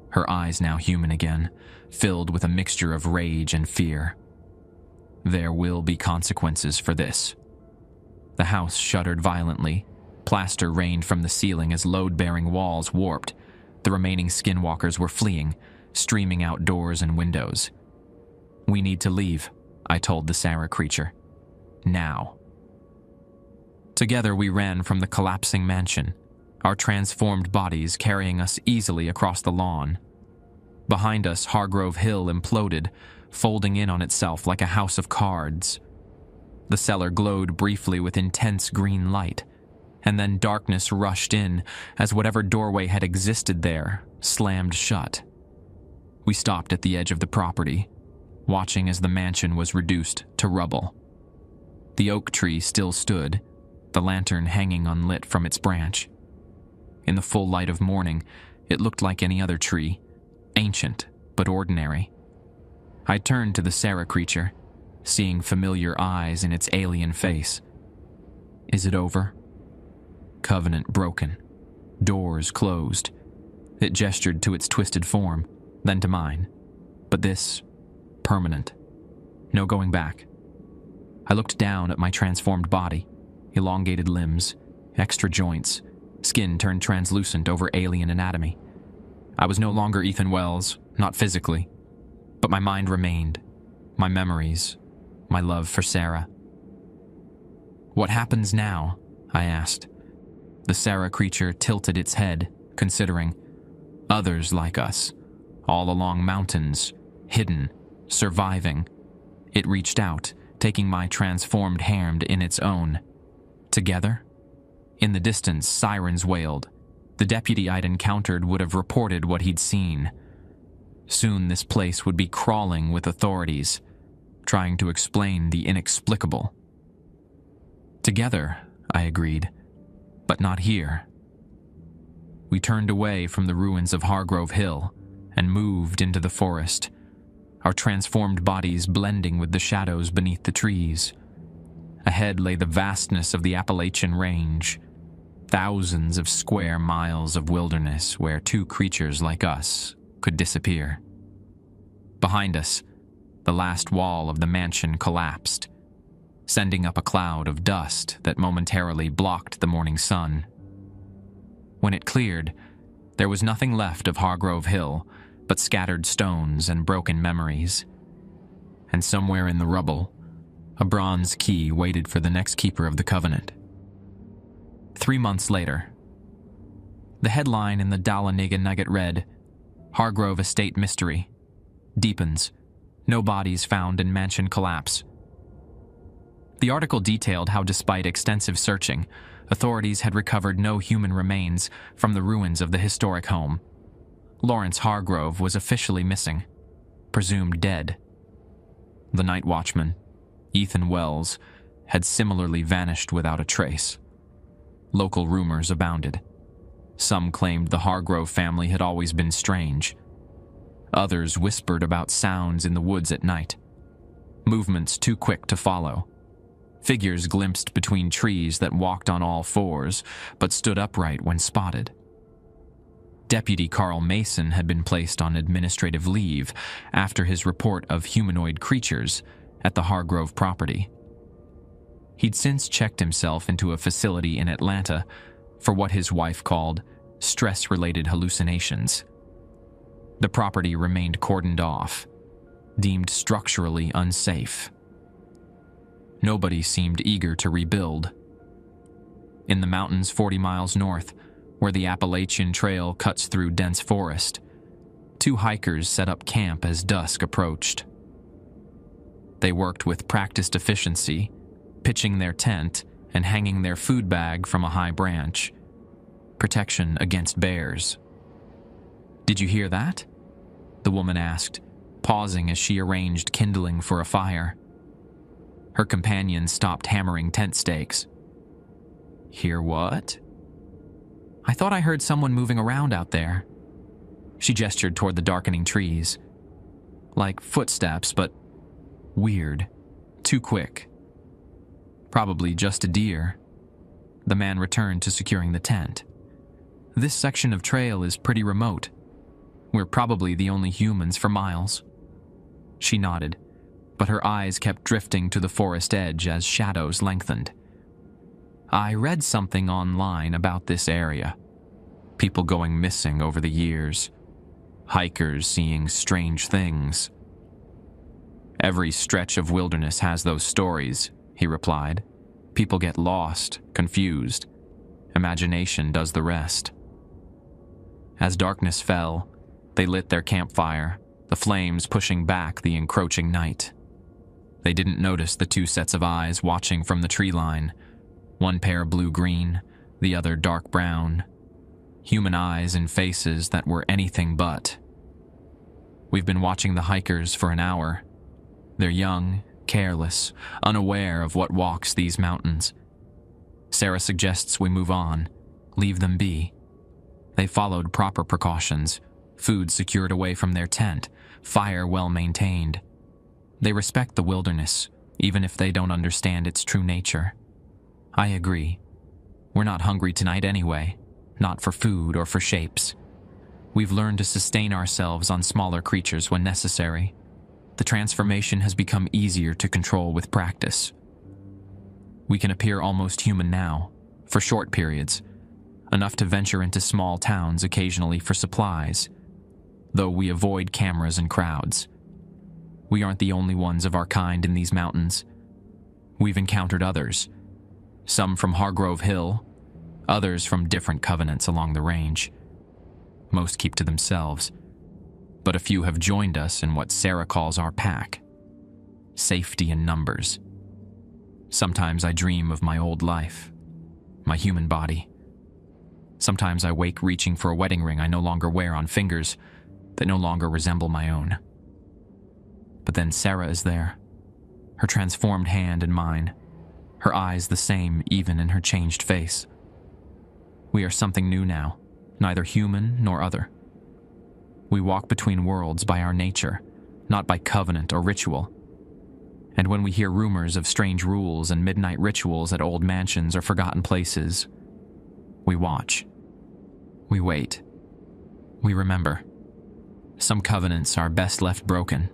Speaker 1: her eyes now human again, filled with a mixture of rage and fear. "There will be consequences for this." The house shuddered violently. Plaster rained from the ceiling as load-bearing walls warped. The remaining skinwalkers were fleeing, streaming out doors and windows. "We need to leave," I told the Sarah creature. "Now." Together we ran from the collapsing mansion, our transformed bodies carrying us easily across the lawn. Behind us, Hargrove Hill imploded, folding in on itself like a house of cards. The cellar glowed briefly with intense green light, and then darkness rushed in as whatever doorway had existed there slammed shut. We stopped at the edge of the property. watching as the mansion was reduced to rubble. The oak tree still stood, the lantern hanging unlit from its branch. In the full light of morning, it looked like any other tree, ancient but ordinary. I turned to the Sarah creature, seeing familiar eyes in its alien face. Is it over? Covenant broken. Doors closed. It gestured to its twisted form, then to mine. But this, permanent. No going back. I looked down at my transformed body, elongated limbs, extra joints, skin turned translucent over alien anatomy. I was no longer Ethan Wells, not physically, but my mind remained, my memories, my love for Sarah. What happens now? I asked. The Sarah creature tilted its head, considering. Others like us, all along mountains, hidden, surviving. It reached out, taking my transformed hand in its own. Together? In the distance, sirens wailed. The deputy I'd encountered would have reported what he'd seen. Soon this place would be crawling with authorities, trying to explain the inexplicable. Together, I agreed, but not here. We turned away from the ruins of Hargrove Hill and moved into the forest, our transformed bodies blending with the shadows beneath the trees. Ahead lay the vastness of the Appalachian Range, thousands of square miles of wilderness where two creatures like us could disappear. Behind us, the last wall of the mansion collapsed, sending up a cloud of dust that momentarily blocked the morning sun. When it cleared, there was nothing left of Hargrove Hill but scattered stones and broken memories. And somewhere in the rubble, a bronze key waited for the next keeper of the Covenant. 3 months later, the headline in the Dahlonega Nugget read, "Hargrove Estate Mystery. Deepens. No bodies found in mansion collapse." The article detailed how despite extensive searching, authorities had recovered no human remains from the ruins of the historic home. Lawrence Hargrove was officially missing, presumed dead. The night watchman, Ethan Wells, had similarly vanished without a trace. Local rumors abounded. Some claimed the Hargrove family had always been strange. Others whispered about sounds in the woods at night, movements too quick to follow, figures glimpsed between trees that walked on all fours but stood upright when spotted. Deputy Carl Mason had been placed on administrative leave after his report of humanoid creatures at the Hargrove property. He'd since checked himself into a facility in Atlanta for what his wife called stress-related hallucinations. The property remained cordoned off, deemed structurally unsafe. Nobody seemed eager to rebuild. In the mountains 40 miles north, where the Appalachian Trail cuts through dense forest, 2 hikers set up camp as dusk approached. They worked with practiced efficiency, pitching their tent and hanging their food bag from a high branch. Protection against bears. "Did you hear that?" the woman asked, pausing as she arranged kindling for a fire. Her companion stopped hammering tent stakes. "Hear what?" "I thought I heard someone moving around out there." She gestured toward the darkening trees. Like footsteps, but weird. Too quick. "Probably just a deer." The man returned to securing the tent. "This section of trail is pretty remote. We're probably the only humans for miles." She nodded, but her eyes kept drifting to the forest edge as shadows lengthened. "I read something online about this area. People going missing over the years. Hikers seeing strange things." "Every stretch of wilderness has those stories," he replied. "People get lost, confused. Imagination does the rest." As darkness fell, they lit their campfire, the flames pushing back the encroaching night. They didn't notice the 2 sets of eyes watching from the tree line, one pair blue-green, the other dark brown. Human eyes in faces that were anything but. "We've been watching the hikers for an hour," They're young, careless, unaware of what walks these mountains. Sarah suggests we move on, leave them be. They followed proper precautions, food secured away from their tent, fire well maintained. They respect the wilderness, even if they don't understand its true nature. I agree. We're not hungry tonight anyway, not for food or for shapes. We've learned to sustain ourselves on smaller creatures when necessary. The transformation has become easier to control with practice. We can appear almost human now, for short periods, enough to venture into small towns occasionally for supplies, though we avoid cameras and crowds. We aren't the only ones of our kind in these mountains. We've encountered others, some from Hargrove Hill, others from different covenants along the range. Most keep to themselves, but a few have joined us in what Sarah calls our pack. Safety in numbers. Sometimes I dream of my old life, my human body. Sometimes I wake reaching for a wedding ring I no longer wear on fingers that no longer resemble my own. But then Sarah is there, her transformed hand in mine, her eyes the same even in her changed face. We are something new now, neither human nor other. We walk between worlds by our nature, not by covenant or ritual. And when we hear rumors of strange rules and midnight rituals at old mansions or forgotten places, we watch. We wait. We remember. Some covenants are best left broken,